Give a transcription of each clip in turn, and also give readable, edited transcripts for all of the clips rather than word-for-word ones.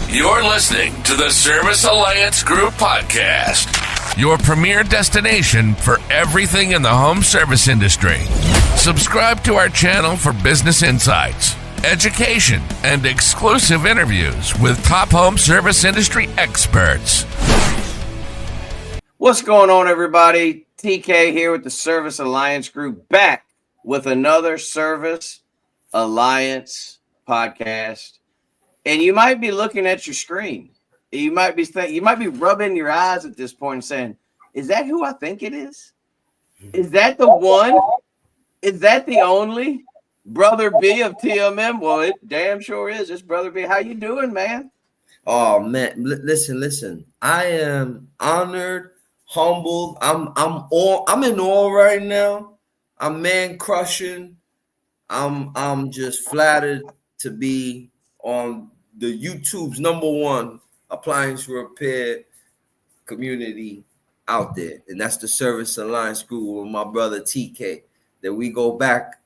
You're listening to the Service Alliance Group Podcast, your premier destination for everything in the home service industry. Subscribe to our channel for business insights, education, and exclusive interviews with top home service industry experts. What's going on, everybody? TK here with the Service Alliance Group, back with another Service Alliance podcast. And you might be looking at your screen. You might be rubbing your eyes at this point and saying, "Is that who I think it is? Is that the one? Is that the only Brother B of TMM?" Well, it damn sure is. It's Brother B. How you doing, man? Oh man, listen. I am honored, humbled. I'm in awe right now. I'm man crushing. I'm just flattered to be on the YouTube's #1 appliance repair community out there, and that's the Service Alliance Group with my brother TK. That we go back.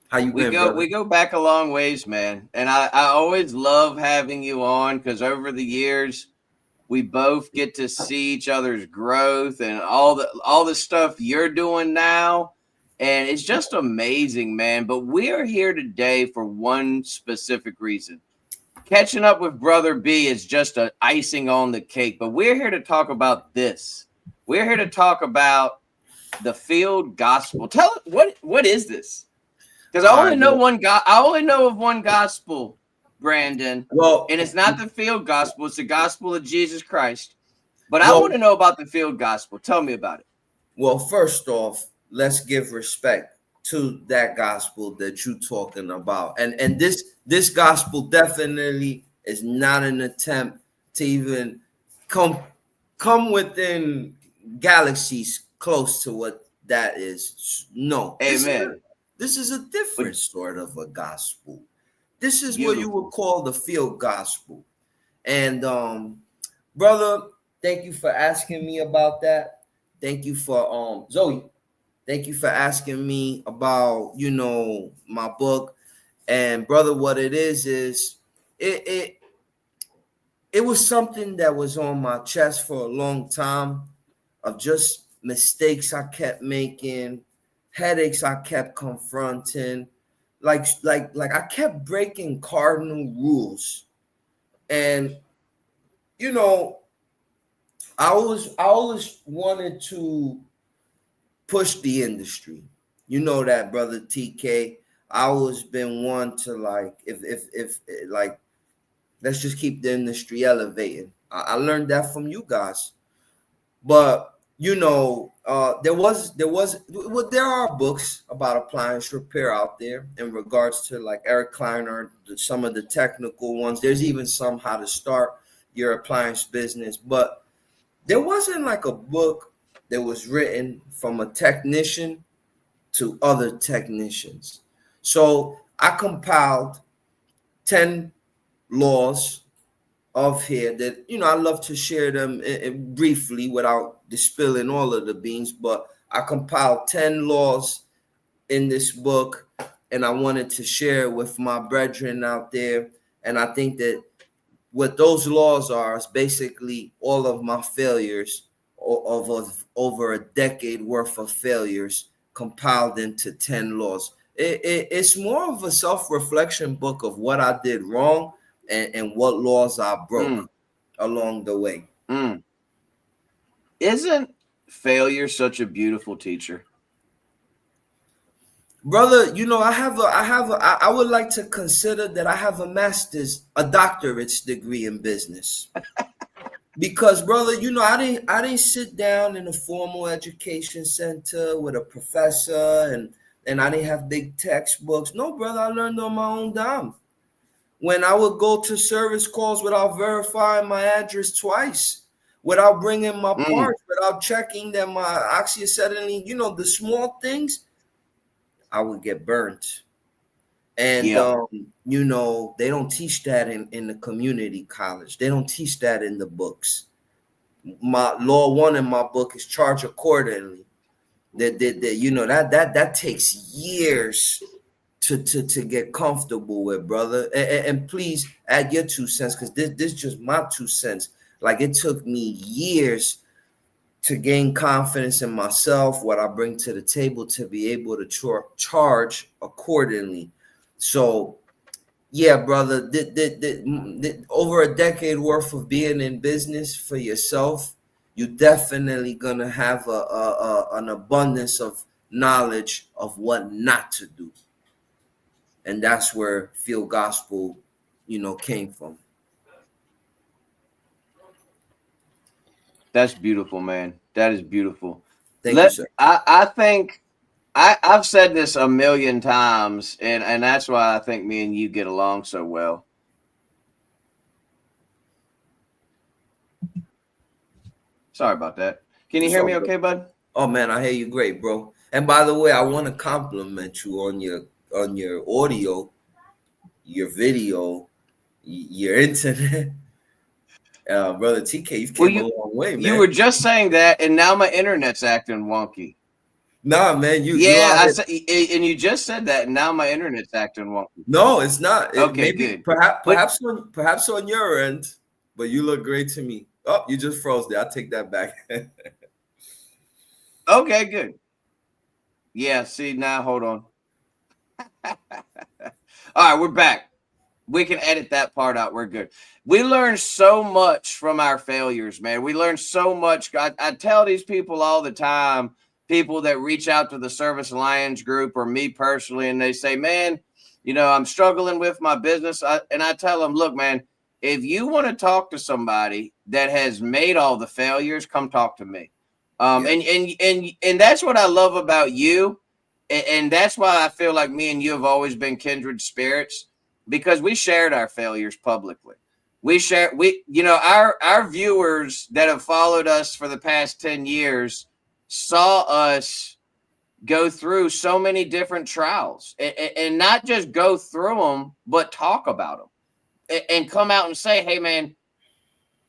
How you been, brother? We go back a long ways, man. And I always love having you on because over the years we both get to see each other's growth and all the stuff you're doing now. And it's just amazing, man. But we are here today for one specific reason. Catching up with Brother B is just an icing on the cake. But we're here to talk about this. We're here to talk about the field gospel. Tell us, what is this? Because I only know of one gospel, Brandon. Well, and it's not the field gospel, it's the gospel of Jesus Christ. But I want to know about the field gospel. Tell me about it. Well, first off, let's give respect to that gospel that you're talking about. And this gospel definitely is not an attempt to even come within galaxies close to what that is. No. Amen. This is a different sort of a gospel. This is what you would call the field gospel. And brother, thank you for asking me about that. Thank you for Zoe. Thank you for asking me about, my book. And brother, what it is it was something that was on my chest for a long time, of just mistakes I kept making, headaches I kept confronting, like I kept breaking cardinal rules. And I always wanted to push the industry. You know that, brother TK. I always been one to if let's just keep the industry elevating. I learned that from you guys. But there are books about appliance repair out there in regards to like Eric Kleiner, some of the technical ones. There's even some how to start your appliance business, but there wasn't like a book that was written from a technician to other technicians. So I compiled 10 laws of here that, I love to share them briefly without dispelling all of the beans, but I compiled 10 laws in this book, and I wanted to share with my brethren out there. And I think that what those laws are is basically all of my failures of over a decade worth of failures compiled into 10 laws. It's more of a self-reflection book of what I did wrong and what laws I broke along the way. Isn't failure such a beautiful teacher? Brother, I would like to consider that I have a doctorate's degree in business. Because, brother, I didn't sit down in a formal education center with a professor and I didn't have big textbooks. No, brother, I learned on my own dime. When I would go to service calls without verifying my address twice, without bringing my parts, without checking that my oxyacetylene, the small things, I would get burnt. And, they don't teach that in the community college. They don't teach that in the books. My law 1 in my book is charge accordingly. That takes years to get comfortable with, brother. And please add your 2 cents, because this just my 2 cents. Like, it took me years to gain confidence in myself, what I bring to the table, to be able to charge accordingly. So yeah, brother, over a decade worth of being in business for yourself, you definitely gonna have an abundance of knowledge of what not to do. And that's where Field Gospel, came from. That's beautiful, man. That is beautiful. Thank you, sir. I think I've said this a million times, and that's why I think me and you get along so well. Sorry about that. Can you It's hear all me good. okay, bud? Oh man, I hear you great, bro. And by the way, I want to compliment you on your audio, your video, your internet. Brother TK, you've Well, came a long way, you were man. just saying that, and now my internet's acting wonky. Nah, man, you Yeah, out I here. said, and you just said that, and now my internet's acting wonky. No, it's not. It Okay, maybe good. perhaps But perhaps on your end, but you look great to me. Oh, you just froze there. I'll take that back. okay, good. Yeah, see now, hold on. All right, we're back. We can edit that part out. We're good. We learn so much from our failures, man. We learn so much. I tell these people all the time, people that reach out to the Service Alliance group or me personally, and they say, man, I'm struggling with my business. And I tell them, look, man, if you want to talk to somebody that has made all the failures, come talk to me. Yeah. And that's what I love about you. And that's why I feel like me and you have always been kindred spirits, because we shared our failures publicly. Our viewers that have followed us for the past 10 years saw us go through so many different trials, and not just go through them, but talk about them and come out and say, hey man,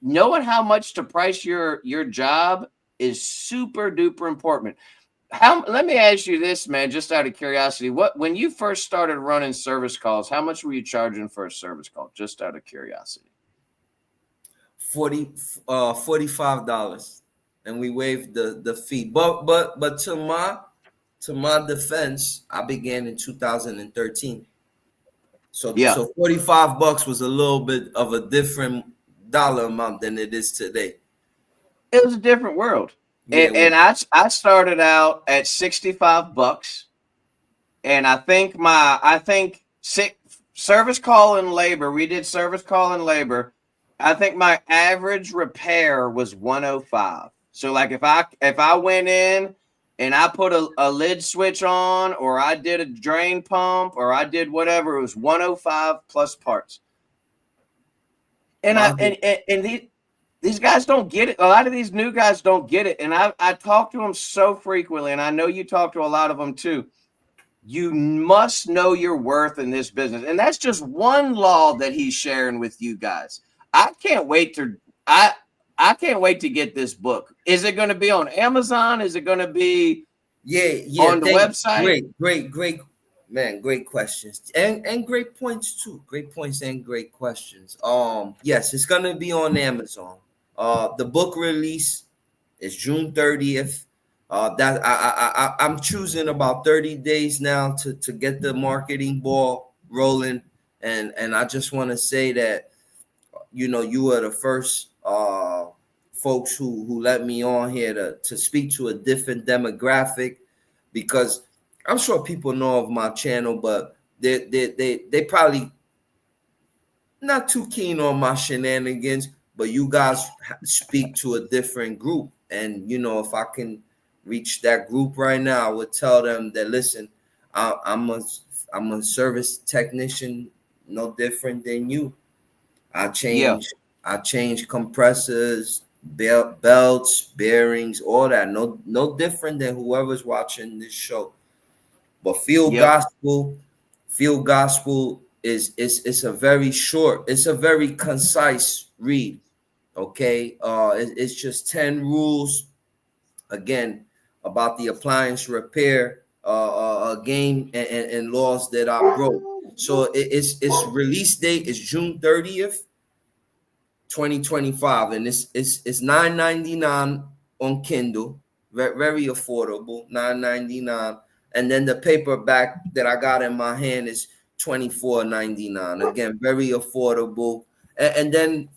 knowing how much to price your job is super duper important. Let me ask you this, man, just out of curiosity. When you first started running service calls, how much were you charging for a service call? Just out of curiosity. $45, and we waived the fee. But to my defense, I began in 2013. Yeah, So $45 was a little bit of a different dollar amount than it is today. it was a different world. Yeah, it was. And I started out at $65, and I think service call and labor. We did service call and labor. I think my average repair was 105. So like if I went in and I put a lid switch on, or I did a drain pump, or I did whatever, it was 105 plus parts. And My these guys don't get it. A lot of these new guys don't get it. And I talk to them so frequently, and I know you talk to a lot of them too. You must know your worth in this business. And that's just one law that he's sharing with you guys. I can't wait to get this book. Is it going to be on Amazon? Is it going to be on the website? Great, man. Great questions and great points too. Great points and great questions. Yes, it's gonna be on Amazon. The book release is June 30th. That I'm choosing about 30 days now to get the marketing ball rolling, and I just want to say that you are the first folks who let me on here to speak to a different demographic, because I'm sure people know of my channel, but they probably not too keen on my shenanigans. But you guys speak to a different group, and if I can reach that group right now, I would tell them that, listen, I'm a service technician, no different than you. I Yeah, change compressors, belts, bearings, all that. No different than whoever's watching this show. But yep, field gospel is it's a very short, it's a very concise read. Okay, it's just 10 rules, again, about the appliance repair game and laws that I broke. So its release date is June 30th, 2025, and it's $9.99 on Kindle, very affordable, $9.99, and then the paperback that I got in my hand is $24.99. Again, very affordable, and then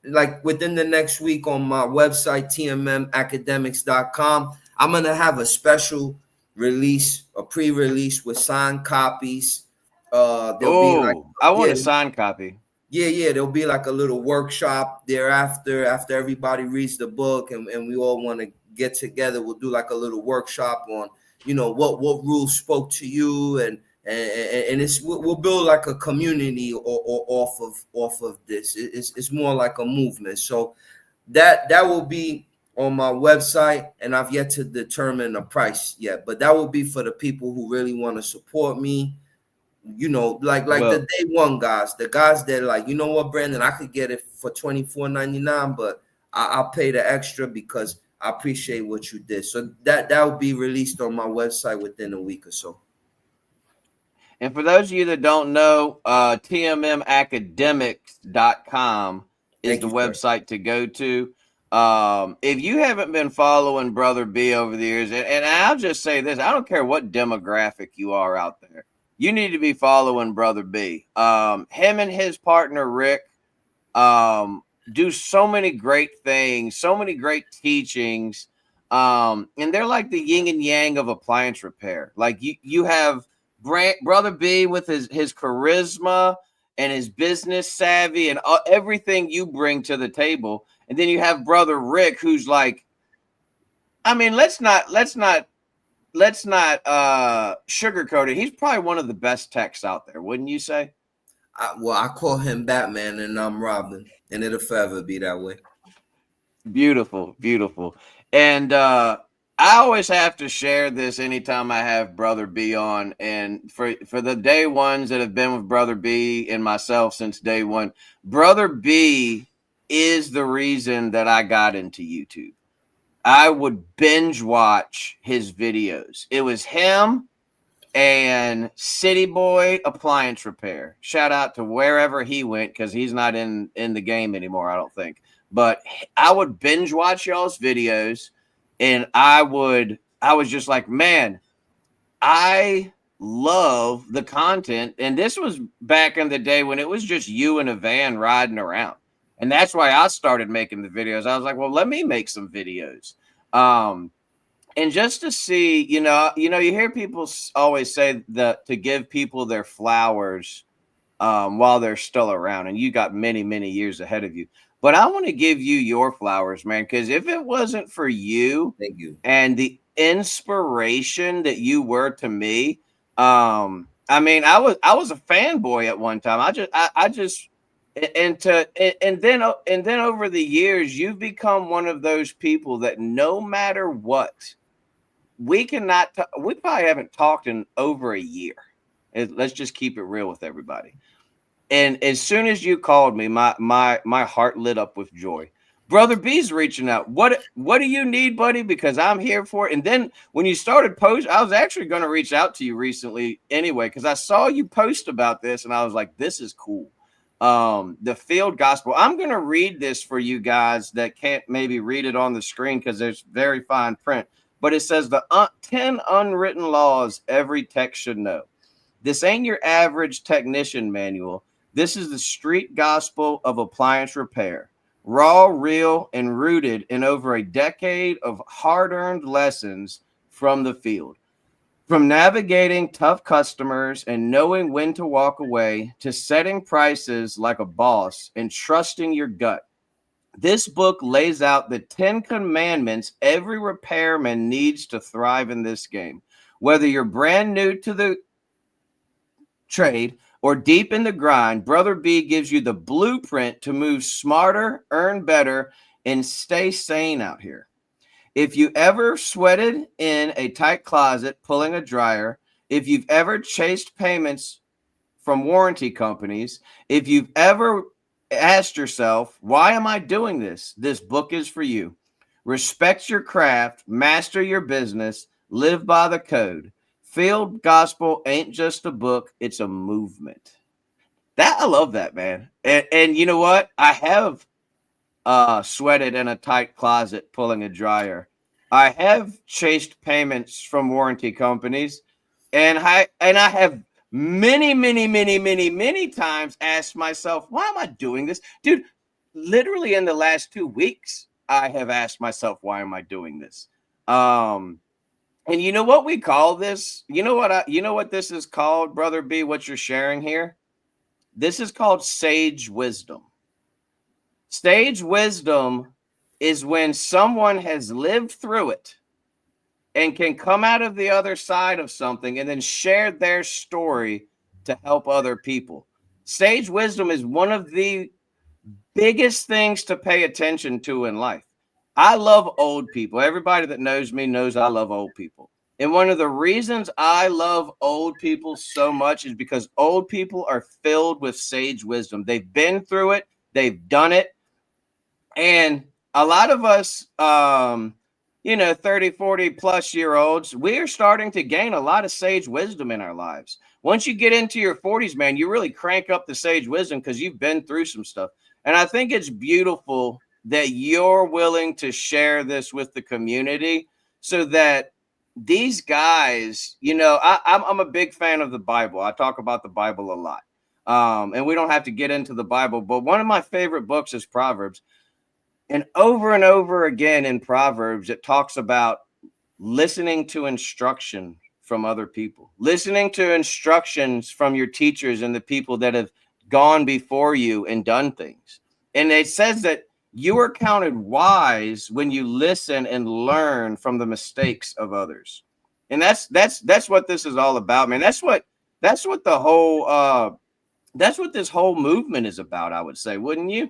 like within the next week on my website tmmacademics.com, I'm gonna have a special release, a pre-release with signed copies. There'll be like, Oh, I want yeah, a signed copy. yeah, there'll be like a little workshop thereafter after everybody reads the book, and we all want to get together. We'll do like a little workshop on, what rules spoke to you, and we'll build like a community or off of this. It's more like a movement. So that will be on my website, and I've yet to determine a price yet, but that will be for the people who really want to support me. Like the Well, day one guys, the guys that like, you know what, Brandon, I could get it for $24.99, but I'll pay the extra because I appreciate what you did. So that will be released on my website within a week or so. and for those of you that don't know, tmmacademics.com is Thank the you, sir. website to go to. If you haven't been following Brother B over the years, and I'll just say this, I don't care what demographic you are out there, you need to be following Brother B. Him and his partner, Rick, do so many great things, so many great teachings. And they're like the yin and yang of appliance repair. Like you have Brother B with his charisma and his business savvy and everything you bring to the table. And then you have Brother Rick, who's like, I mean, let's not sugarcoat it. He's probably one of the best techs out there, wouldn't you say? I call him Batman and I'm Robin, and it'll forever be that way. Beautiful, beautiful. And I always have to share this anytime I have Brother B on. And for the day ones that have been with Brother B and myself since day one, Brother B is the reason that I got into YouTube. I would binge watch his videos. It was him and City Boy Appliance Repair. Shout out to wherever he went, because he's not in the game anymore, I don't think. But I would binge watch y'all's videos, and I was just like, man, I love the content. And this was back in the day when it was just you in a van riding around. And that's why I started making the videos. I was like, well, let me make some videos. And just to see, you hear people always say that to give people their flowers while they're still around, and you got many, many years ahead of you. But I want to give you your flowers, man, because if it wasn't for you, Thank you. and the inspiration that you were to me, I mean, I was a fanboy at one time. And then over the years, you've become one of those people that no matter what, we probably haven't talked in over a year. Let's just keep it real with everybody. And as soon as you called me, my heart lit up with joy. Brother B's reaching out. What do you need, buddy? Because I'm here for it. And then when you started post, I was actually going to reach out to you recently anyway, because I saw you post about this and I was like, this is cool. The field gospel. I'm going to read this for you guys that can't maybe read it on the screen because there's very fine print. But it says the 10 unwritten laws every tech should know. This ain't your average technician manual. This is the street gospel of appliance repair. Raw, real, and rooted in over a decade of hard-earned lessons from the field. From navigating tough customers and knowing when to walk away to setting prices like a boss and trusting your gut. This book lays out the 10 commandments every repairman needs to thrive in this game. Whether you're brand new to the trade or deep in the grind, Brother B gives you the blueprint to move smarter, earn better, and stay sane out here. If you ever sweated in a tight closet pulling a dryer, if you've ever chased payments from warranty companies, if you've ever asked yourself, why am I doing this? This book is for you. Respect your craft, master your business, live by the code. Field Gospel ain't just a book, it's a movement. That I love that, man. And you know what? I have sweated in a tight closet pulling a dryer. I have chased payments from warranty companies, and I have many times asked myself, why am I doing this? Dude, literally in the last 2 weeks, I have asked myself, why am I doing this? And you know what we call this? You know what this is called, Brother B, what you're sharing here? This is called sage wisdom. Sage wisdom is when someone has lived through it and can come out of the other side of something and then share their story to help other people. Sage wisdom is one of the biggest things to pay attention to in life. I love old people. Everybody that knows me knows I love old people. And one of the reasons I love old people so much is because old people are filled with sage wisdom. They've been through it, they've done it. And a lot of us, 30, 40 plus year olds, we're starting to gain a lot of sage wisdom in our lives. Once you get into your 40s, man, you really crank up the sage wisdom because you've been through some stuff. And I think it's beautiful that you're willing to share this with the community so that these guys, I'm a big fan of the Bible. I talk about the Bible a lot. And we don't have to get into the Bible, but one of my favorite books is Proverbs. And over again in Proverbs, it talks about listening to instruction from other people, listening to instructions from your teachers and the people that have gone before you and done things. And it says that you are counted wise when you listen and learn from the mistakes of others. And that's what this is all about, man. That's what the whole that's what this whole movement is about, I would say, wouldn't you?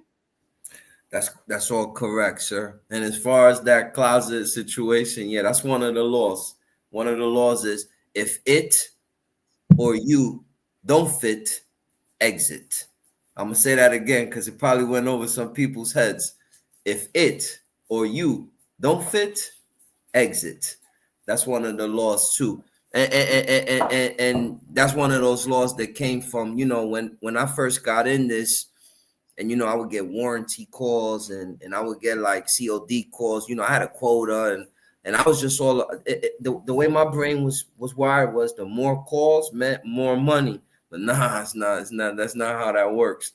That's all correct, sir. And as far as that closet situation, yeah, that's one of the laws. One of the laws is if it or you don't fit, exit. I'm gonna say that again because it probably went over some people's heads. If it or you don't fit, exit. That's one of the laws too. And that's one of those laws that came from, when I first got in this. And, I would get warranty calls and I would get like COD calls. I had a quota and I was just the way my brain was wired was the more calls meant more money. But it's not. That's not how that works.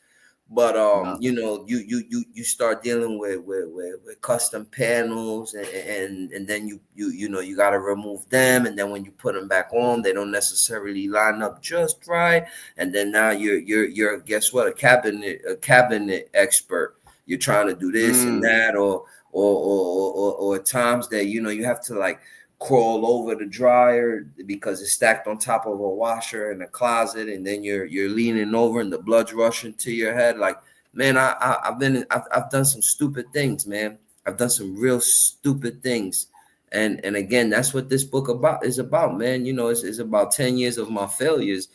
But No. you start dealing with custom panels and then you got to remove them, and then when you put them back on, they don't necessarily line up just right, and then now you're guess what, a cabinet expert. You're trying to do this and that, or times that you have to like crawl over the dryer because it's stacked on top of a washer in a closet, and then you're leaning over and the blood's rushing to your head. Like, man, I've done some stupid things, man. I've done some real stupid things. And again, that's what this book is about, man. It's about 10 years of my failures.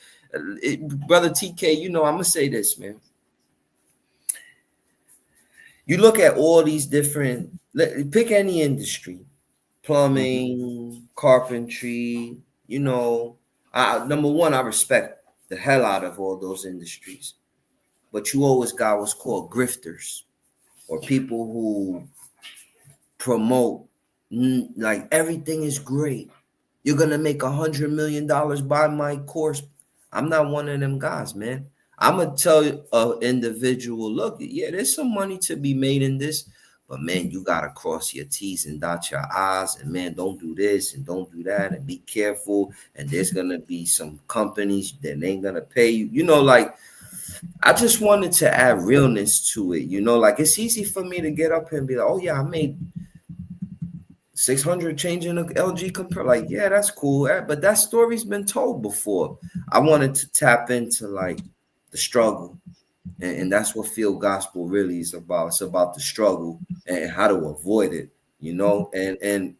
Brother TK, I'm gonna say this, man. You look at all these different, pick any industry, plumbing, carpentry, number one, I respect the hell out of all those industries. But you always got what's called grifters, or people who promote like everything is great. You're gonna make $100 million by my course. I'm not one of them guys, man. I'm gonna tell an individual, look, yeah, there's some money to be made in this, but man, you gotta cross your T's and dot your I's, and man, don't do this and don't do that, and be careful. And there's gonna be some companies that ain't gonna pay you. Like, I just wanted to add realness to it. Like, it's easy for me to get up here and be like, oh yeah, I made 600 changing an LG compressor. Like, yeah, that's cool, but that story's been told before. I wanted to tap into like the struggle, and that's what Field Gospel really is about. It's about the struggle and how to avoid it, and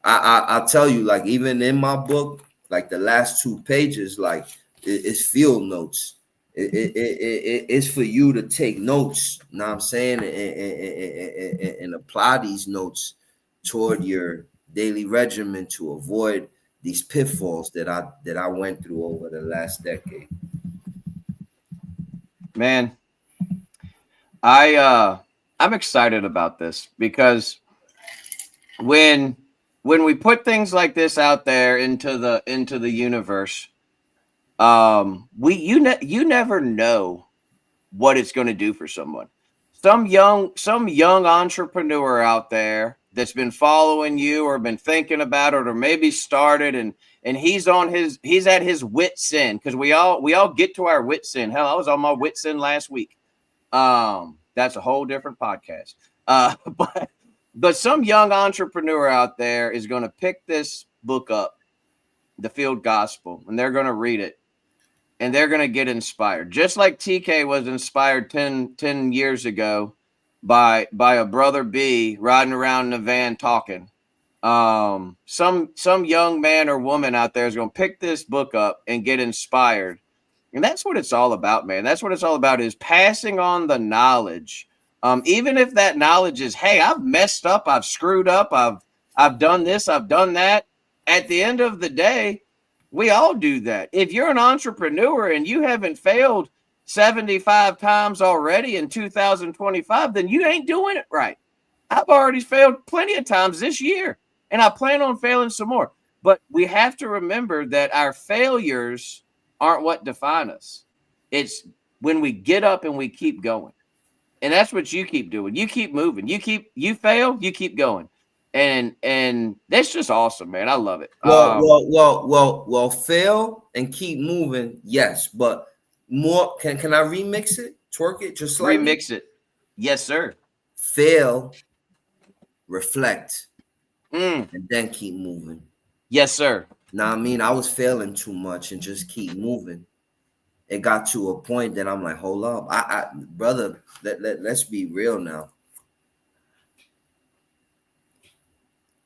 I'll tell you, like, even in my book, like the last 2 pages, like it's field notes. It's for you to take notes, you know what I'm saying, and apply these notes toward your daily regimen to avoid these pitfalls that I went through over the last decade. Man, I'm excited about this because when we put things like this out there into the universe, you never know what it's going to do for someone. Some young entrepreneur out there that's been following you or been thinking about it or maybe started, and he's at his wit's end, because we all get to our wit's end. Hell, I was on my wit's end last week. That's a whole different podcast. But some young entrepreneur out there is going to pick this book up, The Field Gospel, and they're going to read it, and they're going to get inspired. Just like TK was inspired 10 years ago by a brother B riding around in a van talking. Some young man or woman out there is going to pick this book up and get inspired. And that's what it's all about, man. That's what it's all about, is passing on the knowledge. Even if that knowledge is, hey, I've messed up, I've screwed up, I've done this, I've done that. At the end of the day, we all do that. If you're an entrepreneur and you haven't failed 75 times already in 2025, then you ain't doing it right. I've already failed plenty of times this year, and I plan on failing some more. But we have to remember that our failures aren't what define us. It's when we get up and we keep going. And that's what you keep doing. You keep moving. You fail, you keep going. And that's just awesome, man. I love it. Well, fail and keep moving. Yes, but more, can I remix it? Twerk it just like remix it. Yes, sir. Fail, reflect, and then keep moving. Yes, sir. Now, I mean, I was failing too much and just keep moving. It got to a point that I'm like, hold up, brother, let's be real now.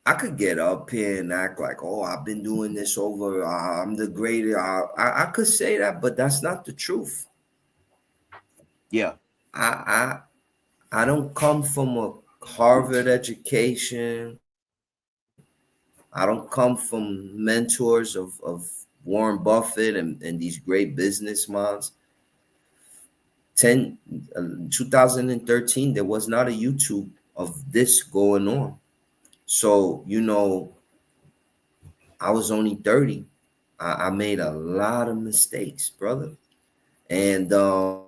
I could get up here and act like, oh, I've been doing this over, I'm the greatest. I could say that, but that's not the truth. Yeah. I don't come from a Harvard education. I don't come from mentors of Warren Buffett and these great business minds. 2013, there was not a YouTube of this going on. So, I was only 30. I made a lot of mistakes, brother. And, I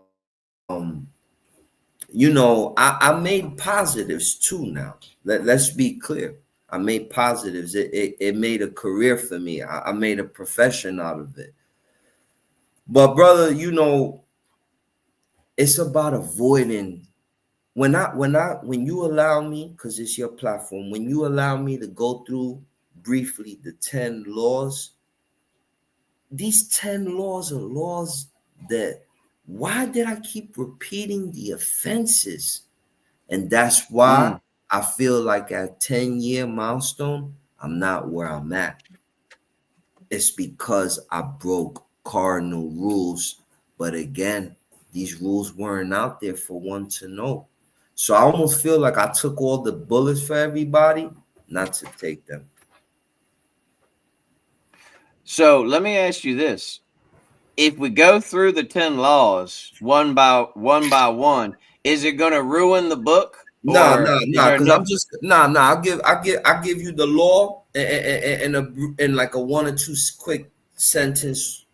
made positives too now. Let's be clear. I made positives. It made a career for me. I made a profession out of it. But, brother, it's about avoiding. When you allow me, because it's your platform, when you allow me to go through briefly the 10 laws, these 10 laws are laws that, why did I keep repeating the offenses? And that's why I feel like at 10-year milestone, I'm not where I'm at. It's because I broke cardinal rules. But again, these rules weren't out there for one to know. So I almost feel like I took all the bullets for everybody, not to take them. So let me ask you this. If we go through the 10 laws one by one, is it going to ruin the book? No, because I'm just I'll give you the law and like a 1 or 2 quick sentence,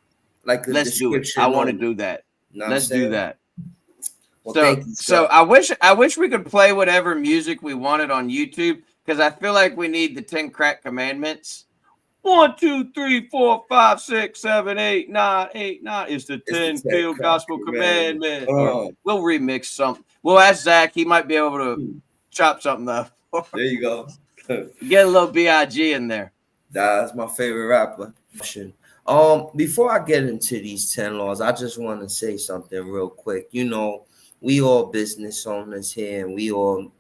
like a Let's description. Do it. I want to do that. Let's do that. Well, thank you, so I wish we could play whatever music we wanted on YouTube, because I feel like we need the 10 crack commandments. 1, 2, 3, 4, 5, 6, 7, 8, 9, 8, 9. It's the 10 field gospel commandment. We'll remix something. We'll ask Zach. He might be able to chop something up. There you go. Get a little B.I.G. in there. That's my favorite rapper. Before I get into these 10 laws, I just want to say something real quick. We all business owners here, and we all,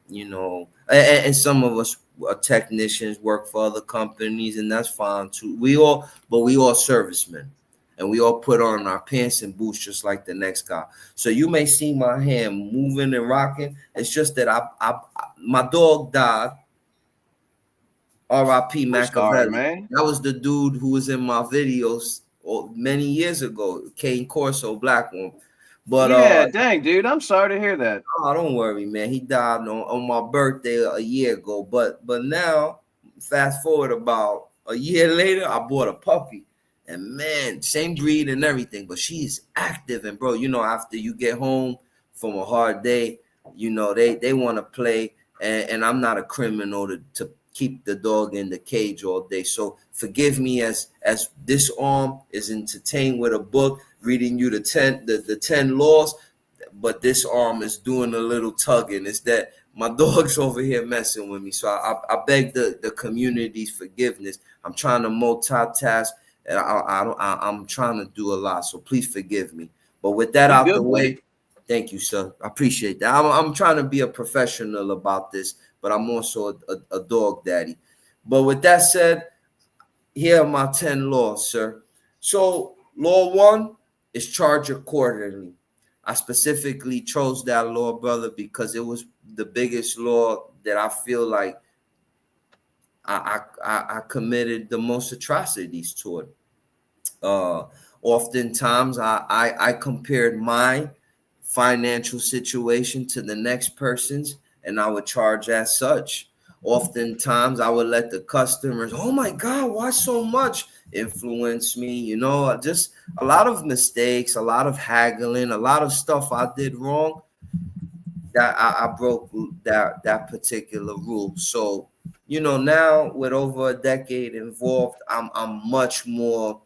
and some of us are technicians, work for other companies, and that's fine too. We all servicemen, and we all put on our pants and boots just like the next guy. So you may see my hand moving and rocking. It's just that my dog died R.I.P. I'm sorry, Machiavelli. man. That was the dude who was in my videos many years ago. Kane Corso, black one. But Yeah, dang, dude. I'm sorry to hear that. oh, don't worry, man. He died on my birthday a year ago. But now, fast forward about a year later, I bought a puppy. And man, same breed and everything, but she's active. And bro, after you get home from a hard day, they want to play. And I'm not a criminal to keep the dog in the cage all day. So forgive me as this arm is entertained with a book, reading you the 10 laws, but this arm is doing a little tugging. It's that my dog's over here messing with me. So I beg the community's forgiveness. I'm trying to multitask, and I'm trying to do a lot. So please forgive me. But with that You out the good, buddy? way, thank you, sir. I appreciate that. I'm trying to be a professional about this, but I'm also a dog daddy. But with that said, here are my 10 laws, sir. So law 1 is charge accordingly. I specifically chose that law, brother, because it was the biggest law that I feel like I committed the most atrocities toward. Oftentimes I compared my financial situation to the next person's, and I would charge as such. Oftentimes I would let the customers, oh my God, why so much, influence me. Just a lot of mistakes, a lot of haggling, a lot of stuff I did wrong that I broke that particular rule. So now with over a decade involved, I'm much more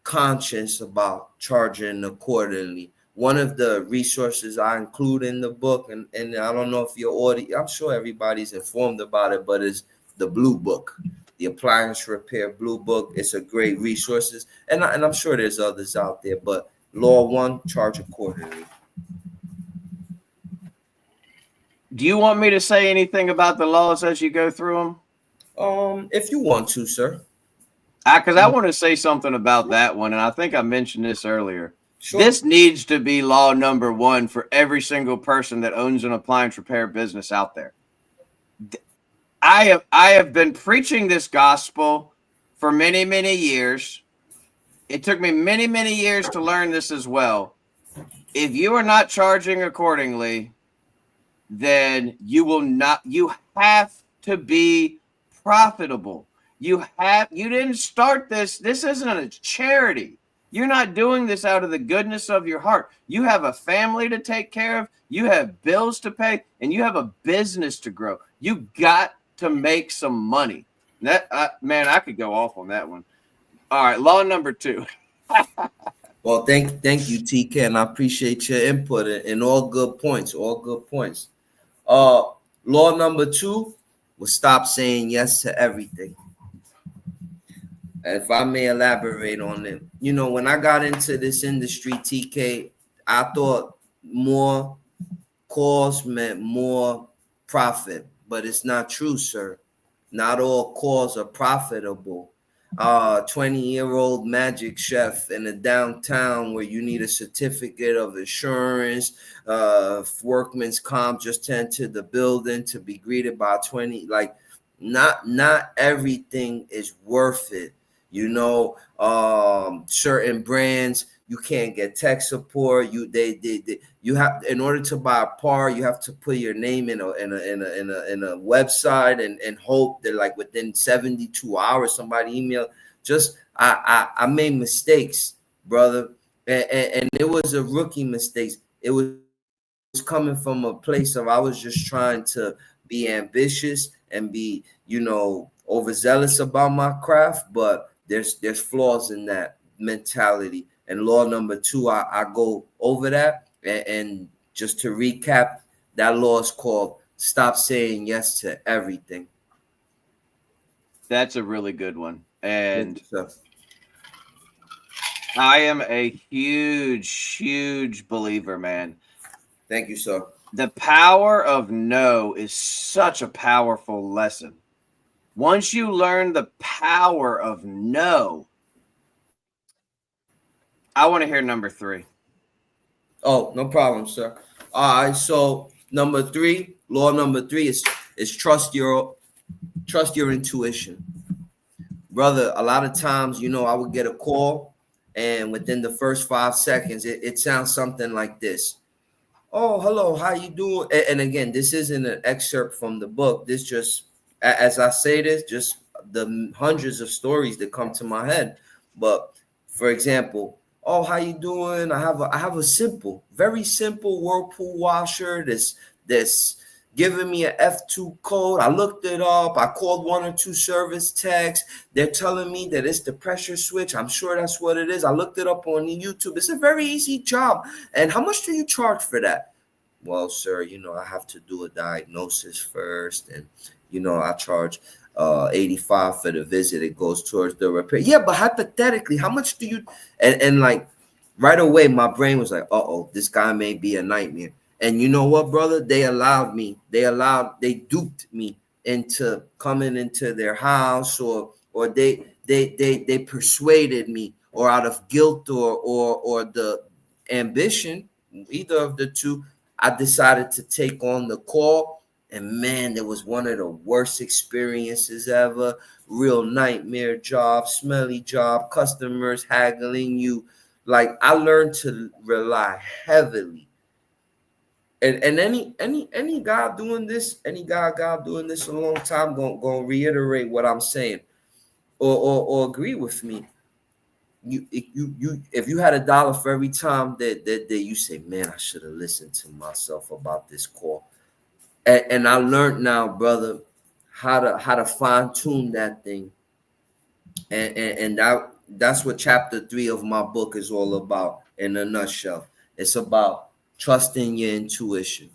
conscious about charging accordingly. One of the resources I include in the book, and I don't know if your audience, I'm sure everybody's informed about it, but it's the Blue Book, the Appliance Repair Blue Book. It's a great resources, and I'm sure there's others out there, but Law 1, charge accordingly. Do you want me to say anything about the laws as you go through them? If you want to, sir. Because I want to say something about that one, and I think I mentioned this earlier. Sure. This needs to be law number 1 for every single person that owns an appliance repair business out there. I have been preaching this gospel for many, many years. It took me many, many years to learn this as well. If you are not charging accordingly, then you have to be profitable. You didn't start this. This isn't a charity. You're not doing this out of the goodness of your heart. You have a family to take care of. You have bills to pay, and you have a business to grow. You got to make some money. Man, I could go off on that one. All right, law number 2. Well, thank you, TK, and I appreciate your input and all good points. All good points. Law number 2 was stop saying yes to everything. If I may elaborate on it, when I got into this industry, TK, I thought more calls meant more profit, but it's not true, sir. Not all calls are profitable. 20-year-old magic chef in a downtown where you need a certificate of insurance, workman's comp, just to enter the building to be greeted by 20, like not everything is worth it. Certain brands, you can't get tech support. You have, in order to buy a part, you have to put your name in a website and hope that like within 72 hours somebody email. Just I made mistakes, brother, and it was a rookie mistake. It was coming from a place of I was just trying to be ambitious and be overzealous about my craft, but there's flaws in that mentality. And law number 2, I go over that, and just to recap, that law is called stop saying yes to everything. That's a really good one. And I am a huge believer, man. Thank you, sir. The power of no is such a powerful lesson. Once you learn the power of no, I want to hear number 3. Oh, no problem, sir. All right, so law number 3 is trust your Trust your intuition. Brother, a lot of times, I would get a call, and within the first 5 seconds, it sounds something like this. Oh, hello, how you doing? And again, this isn't an excerpt from the book. This just, as I say this, just the hundreds of stories that come to my head. But for example, oh, how you doing? I have a simple, very simple Whirlpool washer that's giving me a F2 code. I looked it up. I called one or two service techs. They're telling me that it's the pressure switch. I'm sure that's what it is. I looked it up on YouTube. It's a very easy job. And how much do you charge for that? Well, sir, I have to do a diagnosis first, and I charge 85 for the visit. It goes towards the repair. Yeah, but hypothetically, how much do you and like right away my brain was like, uh-oh, this guy may be a nightmare. And you know what, brother? They duped me into coming into their house, or they persuaded me, or out of guilt or the ambition, either of the two. I decided to take on the call, and man, it was one of the worst experiences ever. Real nightmare job, smelly job, customers haggling you. Like, I learned to rely heavily. And any guy doing this, any guy doing this a long time, gonna reiterate what I'm saying, or agree with me. If you had $1 for every time that you say, man, I should have listened to myself about this call. And I learned now, brother, how to fine tune that thing. And that's what chapter 3 of my book is all about in a nutshell. It's about trusting your intuition.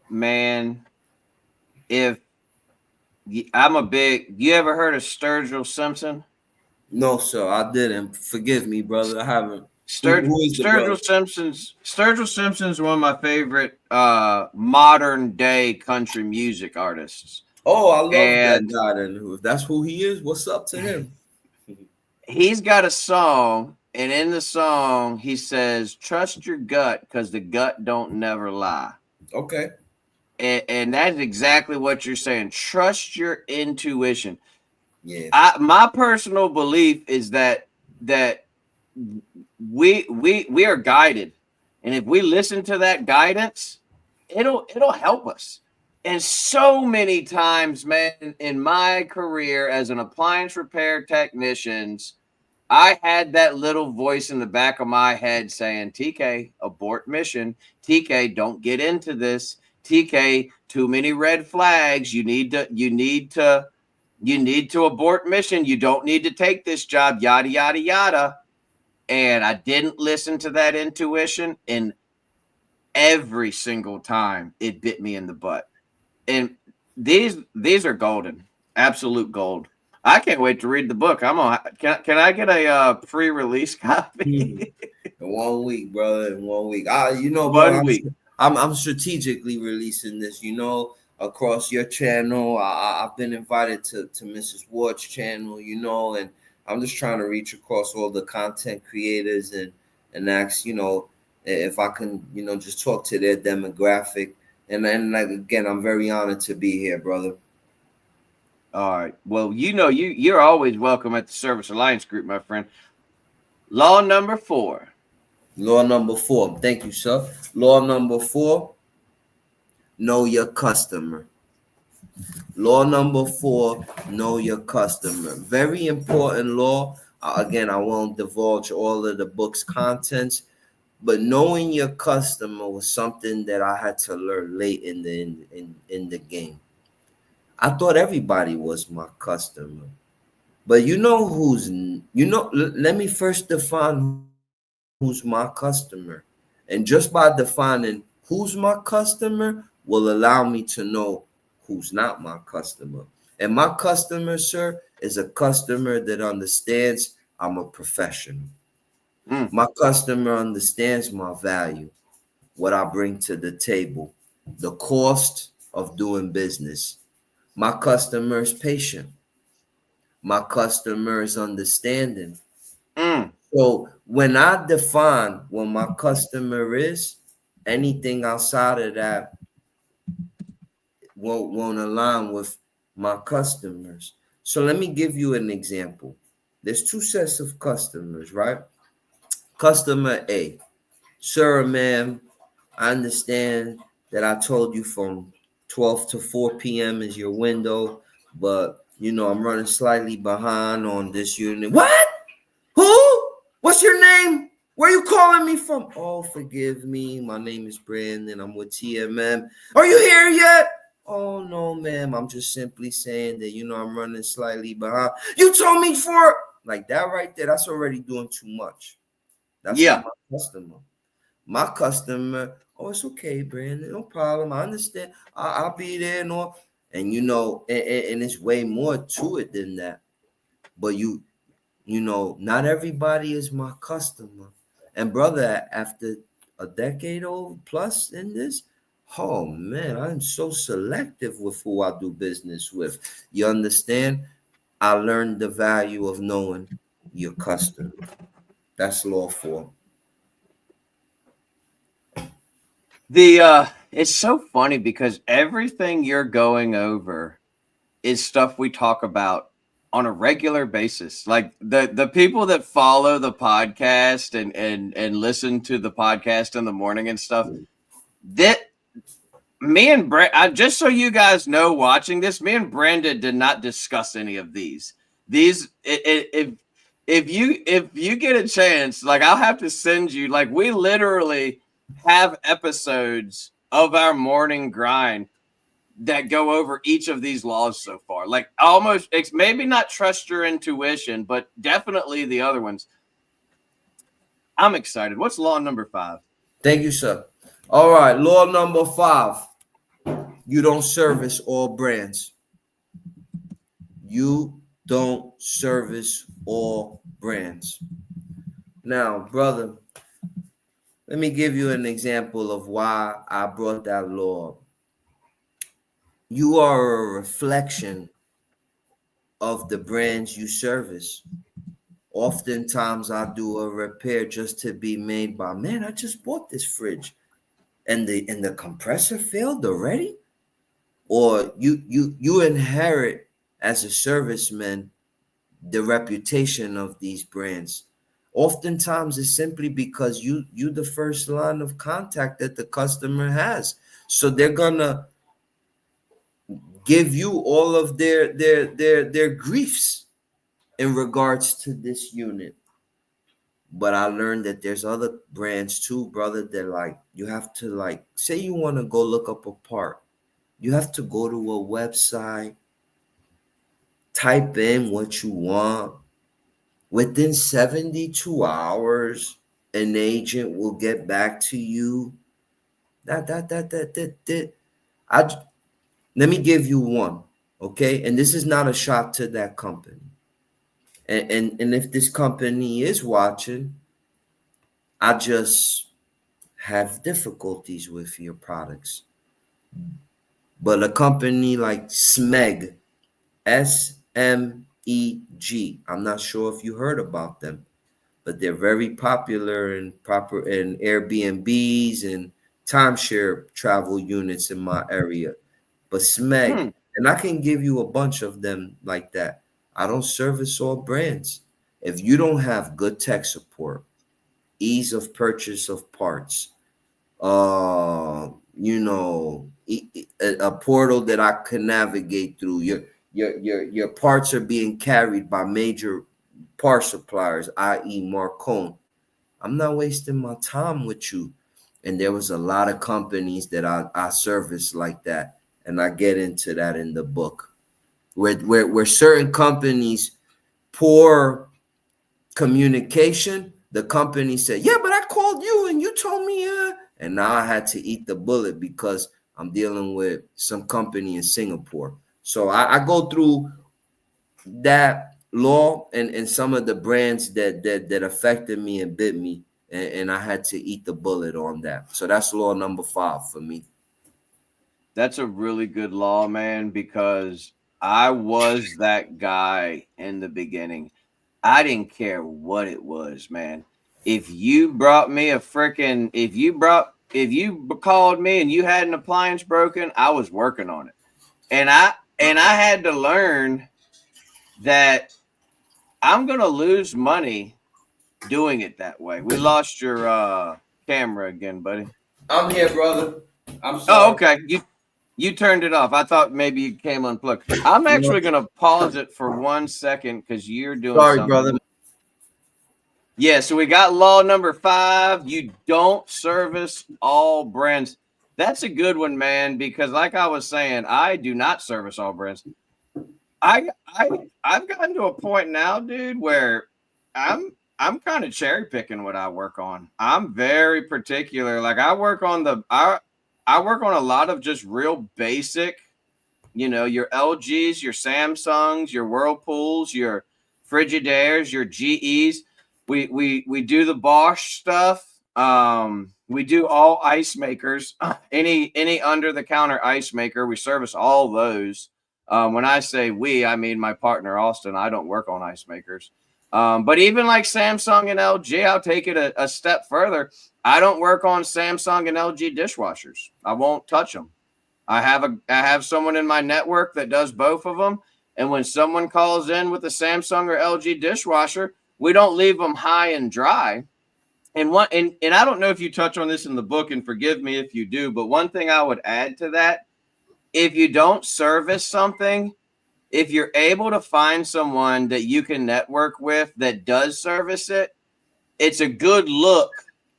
Man, if I'm a big, you ever heard of Sturgill Simpson? No, sir, I didn't. Forgive me, brother. I haven't. Who is the brother? Sturgill Simpson's one of my favorite modern day country music artists. Oh, I love that And guy. Then if that's who he is, what's up to him? he's got a song, and in the song he says, "Trust your gut, because the gut don't never lie." Okay. And that's exactly what you're saying. Trust your intuition. Yeah. My personal belief is that we are guided, and if we listen to that guidance, it'll help us. And so many times, man, in my career as an appliance repair technician, I had that little voice in the back of my head saying, TK, abort mission. TK, don't get into this. TK, too many red flags. You need to abort mission. You don't need to take this job, yada, yada, yada. And I didn't listen to that intuition. And every single time it bit me in the butt. And these are golden, absolute gold. I can't wait to read the book. Can I get a pre-release copy? In 1 week, brother. In 1 week. Bro, 1 week. I'm strategically releasing this, across your channel. I've been invited to Mrs. Ward's channel, and I'm just trying to reach across all the content creators and ask, if I can, just talk to their demographic. And like, again, I'm very honored to be here, brother. All right. Well, you're always welcome at the Service Alliance Group, my friend. Law number 4. Law number 4. Thank you, sir. Law number 4. Know your customer. Law number 4, know your customer. Very important law. Again, I won't divulge all of the book's contents, but knowing your customer was something that I had to learn late in the game. I thought everybody was my customer, but let me first define who's my customer, and just by defining who's my customer will allow me to know who's not my customer. And my customer, sir, is a customer that understands I'm a professional. My customer understands my value, what I bring to the table, the cost of doing business. My customer is patient. My customer is understanding. So when I define what my customer is, anything outside of that won't align with my customers. So let me give you an example. There's two sets of customers, right? Customer A, sir, ma'am, I understand that I told you from 12 to 4 p.m. is your window, but I'm running slightly behind on this unit. What? Who? What's your name? Where are you calling me from? Oh, forgive me. My name is Brandon. I'm with TMM. Are you here yet? Oh, no, ma'am. I'm just simply saying that, I'm running slightly behind. You told me for like that right there. That's already doing too much. That's Yeah. not my customer. My customer, oh, it's okay, Brandon. No problem. I understand. I'll be there. No, and and it's way more to it than that. But not everybody is my customer. And brother, after a decade old plus in this, oh man, I'm so selective with who I do business with. You understand? I learned the value of knowing your customer. That's law 4. It's so funny because everything you're going over is stuff we talk about on a regular basis. Like the people that follow the podcast and listen to the podcast in the morning and stuff, that me and Brent, just so you guys know, watching this, me and Brenda did not discuss any of these. If you get a chance, like I'll have to send you. Like we literally have episodes of our morning grind that go over each of these laws so far. Like almost, it's maybe not trust your intuition, but definitely the other ones. I'm excited. What's law number 5? Thank you, sir. All right, law number 5. You don't service all brands. You don't service all brands. Now, brother, let me give you an example of why I brought that law. You are a reflection of the brands you service. Oftentimes, I do a repair just to be made by, man, I just bought this fridge and the compressor failed already. Or you inherit as a serviceman the reputation of these brands. Oftentimes it's simply because you the first line of contact that the customer has. So they're gonna give you all of their griefs in regards to this unit. But I learned that there's other brands too, brother, that like you have to like say you want to go look up a part. You have to go to a website, type in what you want. Within 72 hours, an agent will get back to you. That. Let me give you one, okay? And this is not a shot to that company. And if this company is watching, I just have difficulties with your products. But a company like SMEG, SMEG, I'm not sure if you heard about them, but they're very popular in Airbnbs and timeshare travel units in my area. But SMEG, and I can give you a bunch of them like that. I don't service all brands. If you don't have good tech support, ease of purchase of parts, a portal that I can navigate through. Your parts are being carried by major part suppliers, i.e. Marcone. I'm not wasting my time with you. And there was a lot of companies that I service like that. And I get into that in the book. Where certain companies poor communication, the company said, yeah, but I called you and you told me, and now I had to eat the bullet because I'm dealing with some company in Singapore. So I go through that law and some of the brands that affected me and bit me, and I had to eat the bullet on that. So that's law number 5 for me. That's a really good law, man, because I was that guy in the beginning. I didn't care what it was, man. If you brought me a freaking, if you called me and you had an appliance broken, I was working on it. And And I had to learn that I'm going to lose money doing it that way. We lost your camera again, buddy. I'm here, brother. I'm Oh, sorry. okay. You turned it off. I thought maybe you came unplugged. I'm actually going to pause it for 1 second because you're doing Sorry, something. brother. Yeah, so we got law number 5. You don't service all brands. That's a good one, man, because like I was saying, I do not service all brands. I've gotten to a point now, dude, where I'm kind of cherry picking what I work on. I'm very particular. Like I work on a lot of just real basic, your LGs, your Samsungs, your Whirlpools, your Frigidairs, your GEs. We do the Bosch stuff. We do all ice makers. Any under the counter ice maker. We service all those. When I say we, I mean my partner Austin. I don't work on ice makers. But even like Samsung and LG, I'll take it a step further. I don't work on Samsung and LG dishwashers. I won't touch them. I have someone in my network that does both of them. And when someone calls in with a Samsung or LG dishwasher, we don't leave them high and dry. And I don't know if you touch on this in the book, and forgive me if you do, but one thing I would add to that, if you don't service something, if you're able to find someone that you can network with that does service it, it's a good look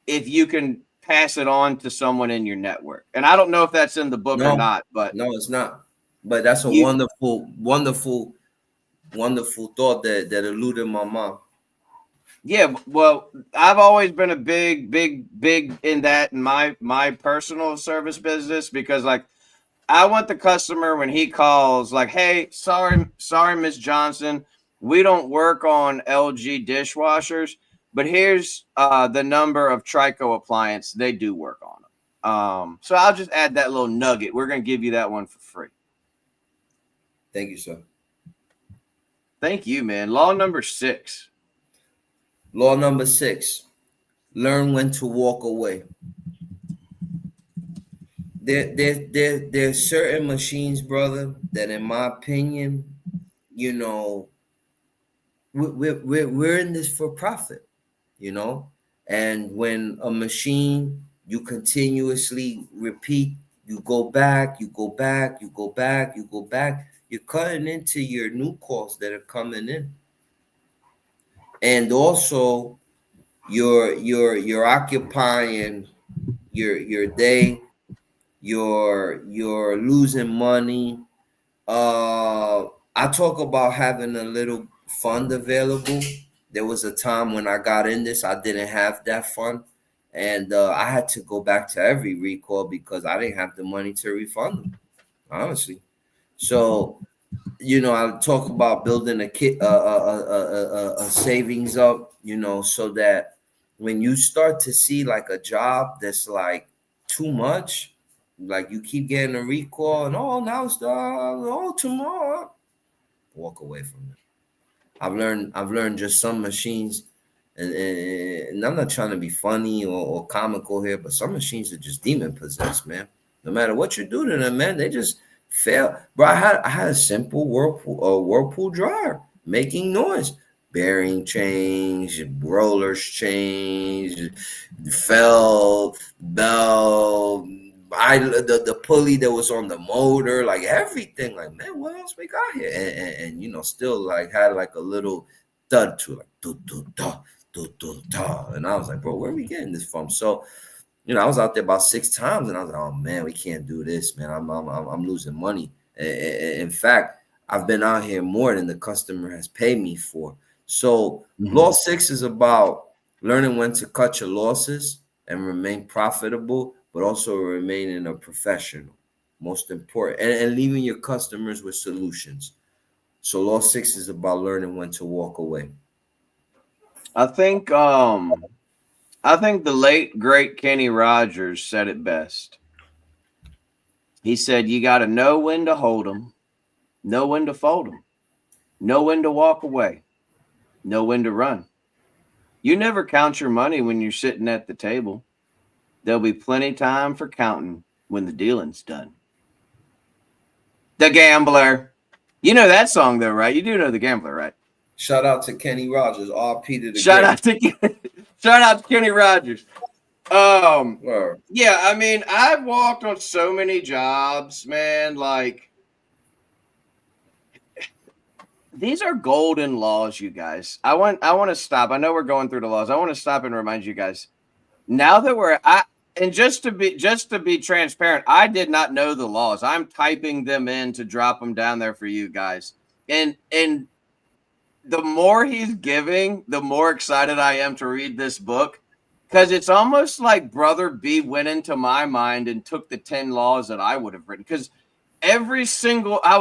if you can pass it on to someone in your network. And I don't know if that's in the book or not, but no, it's not. But that's a wonderful thought that eluded my mind. Yeah, well, I've always been a big in that in my personal service business, because like I want the customer when he calls, like, hey, sorry, Miss Johnson, we don't work on LG dishwashers, but here's the number of Trico Appliance. They do work on them. So I'll just add that little nugget. We're going to give you that one for free. Thank you, sir. Thank you, man. Law number 6. Law number 6, learn when to walk away. There's certain machines, brother, that in my opinion, we're in this for profit, and when a machine you continuously repeat, you go back, you're cutting into your new calls that are coming in. And also you're occupying your day, you're losing money. I talk about having a little fund available. There was a time when I got in this, I didn't have that fund, and I had to go back to every recall because I didn't have the money to refund them, honestly. So I talk about building a savings up, so that when you start to see like a job that's like too much, like you keep getting a recall and now it's tomorrow, walk away from it. I've learned just some machines, and I'm not trying to be funny or comical here, but some machines are just demon possessed, man. No matter what you do to them, man, they just fail. Bro, I had a simple Whirlpool dryer making noise. Bearing change, rollers change, fell, bell, the pulley that was on the motor, like everything. Like, man, what else we got here? And still like had like a little thud to like do do da do do da. And I was like, bro, where are we getting this from? So I was out there about 6 times, and I was like, oh man, we can't do this, man. I'm losing money. In fact, I've been out here more than the customer has paid me for. So law 6 is about learning when to cut your losses and remain profitable, but also remaining a professional. Most important, and leaving your customers with solutions. So law 6 is about learning when to walk away. I think the late great Kenny Rogers said it best. He said, you got to know when to hold them, know when to fold them, know when to walk away, know when to run. You never count your money when you're sitting at the table. There'll be plenty time for counting when the dealing's done. The Gambler. You know that song though, right? You do know The Gambler, right? Shout out to Kenny Rogers, RP to the Shout great. out to shout out to Kenny Rogers. Word. Yeah, I mean, I've walked on so many jobs, man. Like, these are golden laws, you guys. I want to stop. I know we're going through the laws. I want to stop and remind you guys. Now that and just to be transparent, I did not know the laws. I'm typing them in to drop them down there for you guys. And the more he's giving, the more excited I am to read this book, because it's almost like Brother B went into my mind and took the 10 laws that I would have written. Because every single I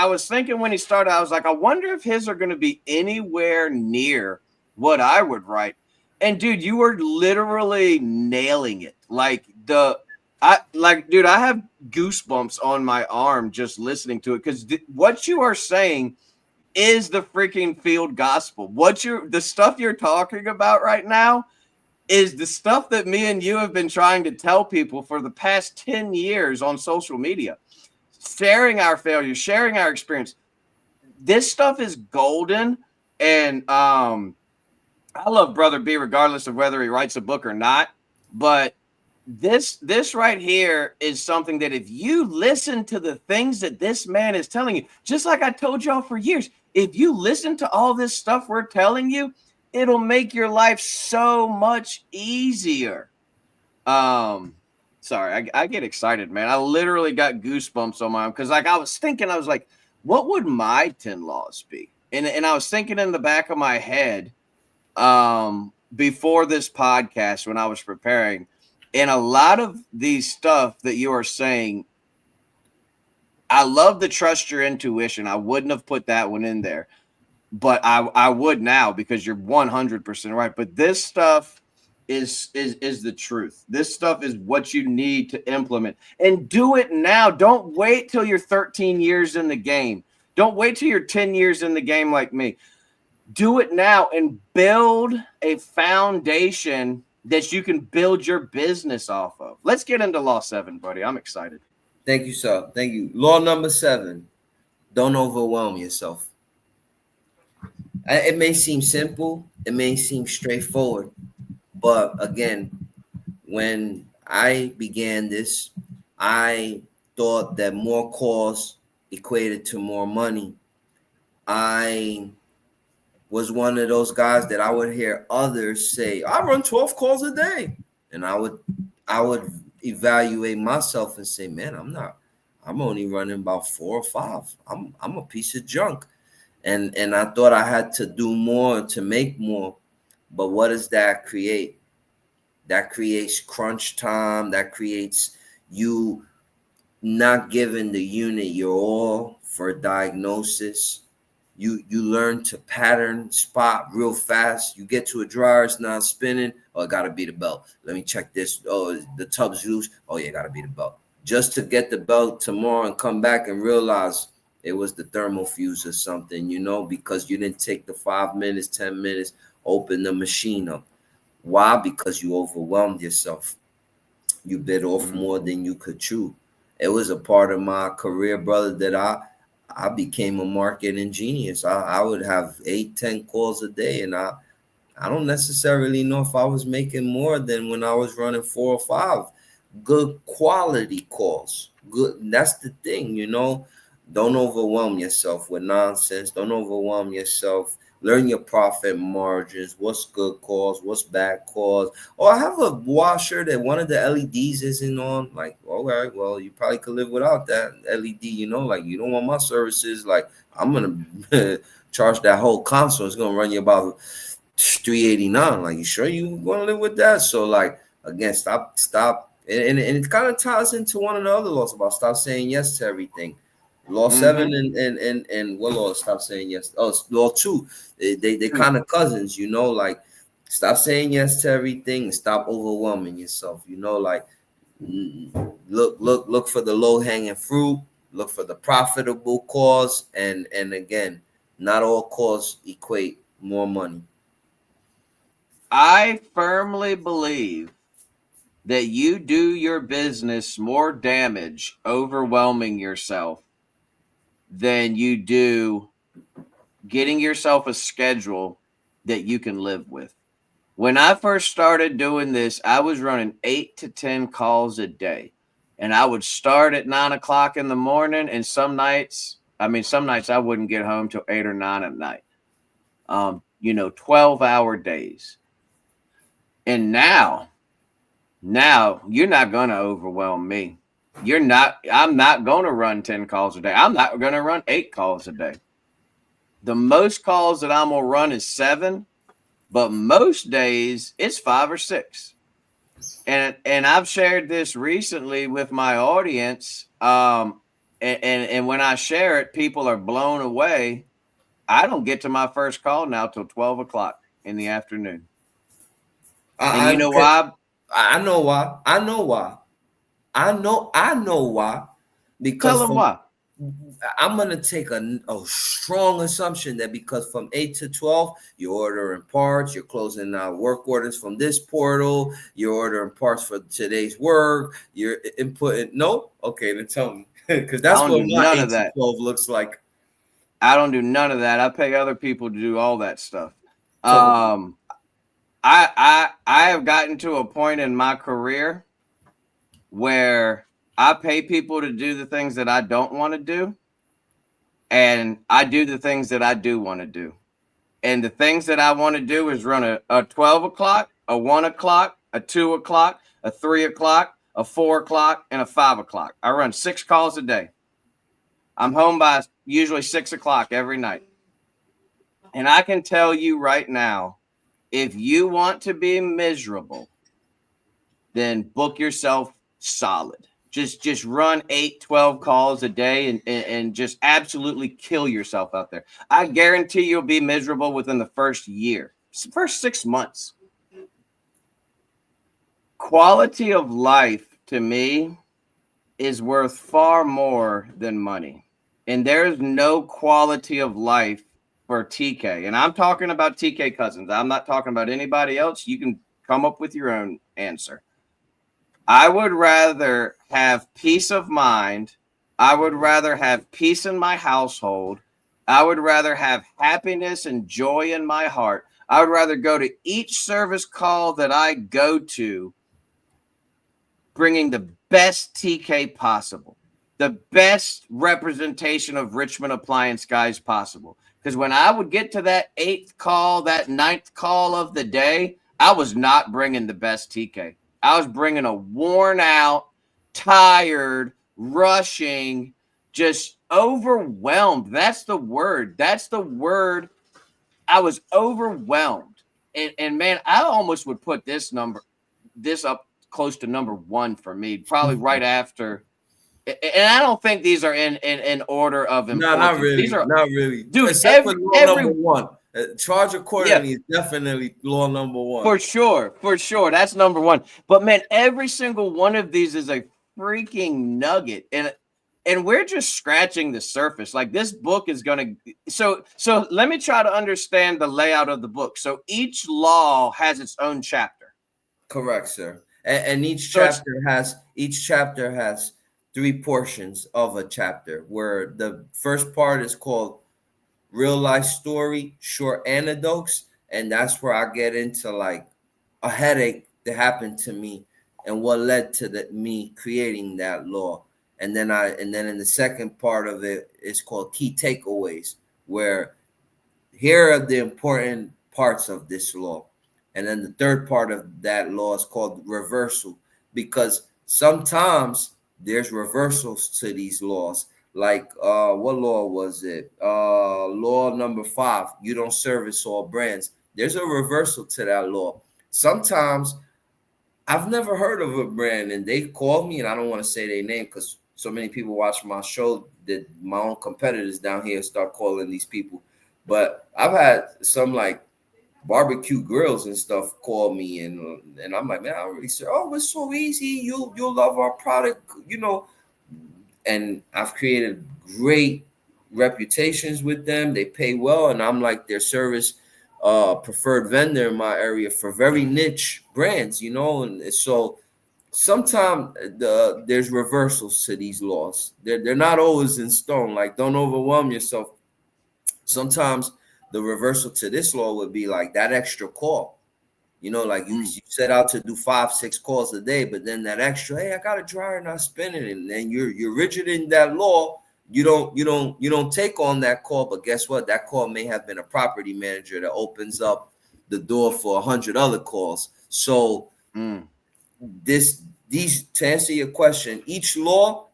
was thinking when he started, I was like, I wonder if his are going to be anywhere near what I would write. And dude, you were literally nailing it. Like dude, I have goosebumps on my arm just listening to it, because what you are saying is the freaking field gospel. The stuff you're talking about right now is the stuff that me and you have been trying to tell people for the past 10 years on social media, sharing our failures, sharing our experience. This stuff is golden. And I love Brother B regardless of whether he writes a book or not. But this right here is something that if you listen to the things that this man is telling you, just like I told y'all for years, if you listen to all this stuff we're telling you, it'll make your life so much easier. Sorry, I get excited, man. I literally got goosebumps on my arm, because like I was thinking, I was like, what would my 10 laws be? And I was thinking in the back of my head, before this podcast when I was preparing, and a lot of these stuff that you are saying, I love the trust your intuition. I wouldn't have put that one in there, but I would now, because you're 100% right. But this stuff is the truth. This stuff is what you need to implement, and do it now. Don't wait till you're 13 years in the game. Don't wait till you're 10 years in the game like me. Do it now and build a foundation that you can build your business off of. Let's get into law 7, buddy. I'm excited. Thank you, sir. Thank you. Law number 7, don't overwhelm yourself. It may seem simple, it may seem straightforward, but again, when I began this, I thought that more calls equated to more money. I was one of those guys that I would hear others say, I run 12 calls a day. And I would evaluate myself and say, man, I'm only running about 4 or 5. I'm a piece of junk. And I thought I had to do more to make more. But what does that create? That creates crunch time. That creates you not giving the unit your all for diagnosis. You learn to pattern spot real fast. You get to a dryer, it's not spinning. Oh, it gotta be the belt. Let me check this. Oh, the tub's loose. Oh yeah, gotta be the belt. Just to get the belt tomorrow and come back and realize it was the thermal fuse or something, because you didn't take the 5 minutes, 10 minutes, open the machine up. Why? Because you overwhelmed yourself. You bit off more than you could chew. It was a part of my career, brother, that I became a marketing genius. I would have 8-10 calls a day, and I don't necessarily know if I was making more than when I was running 4 or 5 good quality calls. Good. That's the thing, Don't overwhelm yourself with nonsense. Don't overwhelm yourself. Learn your profit margins. What's good calls? What's bad calls? Oh, I have a washer that one of the LEDs isn't on. Like, all right, well, you probably could live without that LED. Like you don't want my services. Like I'm gonna charge that whole console. It's gonna run you about $389. Like, you sure you want to live with that? So, like, again, stop, and it kind of ties into one of the other laws about stop saying yes to everything. Law 7 and what law? Stop saying yes. Oh, law 2. They kind of cousins, like stop saying yes to everything and stop overwhelming yourself. Like look for the low hanging fruit. Look for the profitable cause, and again, not all cause equate more money. I firmly believe that you do your business more damage overwhelming yourself than you do getting yourself a schedule that you can live with. When I first started doing this, I was running 8 to 10 calls a day. And I would start at 9 o'clock in the morning. And some nights I wouldn't get home till 8 or 9 at night. 12-hour days. And now you're not going to overwhelm me. I'm not going to run 10 calls a day. I'm not going to run 8 calls a day. The most calls that I'm going to run is 7, but most days it's 5 or 6. And I've shared this recently with my audience. And when I share it, people are blown away. I don't get to my first call now till 12 o'clock in the afternoon. And you know why? I know why. I know why. Because Tell them why. I'm gonna take a strong assumption that because from 8 to 12, you're ordering parts, you're closing out work orders from this portal, you're ordering parts for today's work, you're inputting. No, okay, then tell me, because that's what my 8 to 12 looks like. I don't do none of that. I pay other people to do all that stuff. I have gotten to a point in my career where I pay people to do the things that I don't want to do, and I do the things that I do want to do. And the things that I want to do is run a 12 o'clock, a 1 o'clock, a 2 o'clock, a 3 o'clock, a 4 o'clock, and a 5 o'clock. I run 6 calls a day. I'm home by usually 6 o'clock every night. And I can tell you right now, if you want to be miserable, then book yourself solid. Just run 8, 12 calls a day and just absolutely kill yourself out there. I guarantee you'll be miserable within the first year, first 6 months. Quality of life to me is worth far more than money. And there's no quality of life for TK. And I'm talking about TK Cousins. I'm not talking about anybody else. You can come up with your own answer. I would rather have peace of mind. I would rather have peace in my household. I would rather have happiness and joy in my heart. I would rather go to each service call that I go to bringing the best TK possible, the best representation of Richmond Appliance guys possible. Because when I would get to that 8th call, that 9th call of the day, I was not bringing the best TK. I was bringing a worn out, tired, rushing, just overwhelmed. That's the word. I was overwhelmed. And man, I almost would put this up close to number 1 for me, probably right after. And I don't think these are in order of importance. No, not really. These are, not really. Dude, except for law number 1. Charge accordingly is definitely law number 1. For sure. That's number 1. But man, every single one of these is a freaking nugget. And we're just scratching the surface. Like, this book is going to, so let me try to understand the layout of the book. So each law has its own chapter. Correct, sir. And each chapter has 3 portions of a chapter, where the first part is called real life story, short anecdotes. And that's where I get into like a headache that happened to me and what led to me creating that law. And then in the second part of it is called key takeaways, where here are the important parts of this law. And then the third part of that law is called reversal, because sometimes there's reversals to these laws. Like, what law was it? Law number 5, you don't service all brands. There's a reversal to that law. Sometimes I've never heard of a brand and they called me, and I don't want to say their name because so many people watch my show that my own competitors down here start calling these people. But I've had some like barbecue grills and stuff call me, and I'm like, man, I don't really say, oh, it's so easy. You'll love our product, And I've created great reputations with them. They pay well, and I'm like their service preferred vendor in my area for very niche brands, And so sometimes there's reversals to these laws. They're not always in stone. Like, don't overwhelm yourself. Sometimes the reversal to this law would be like that extra call. You know, like you set out to do 5-6 calls a day, but then that extra, hey, I got a dryer not spinning, and then you're rigid in that law. You don't take on that call, but guess what? That call may have been a property manager that opens up the door for 100 other calls. So these to answer your question, each law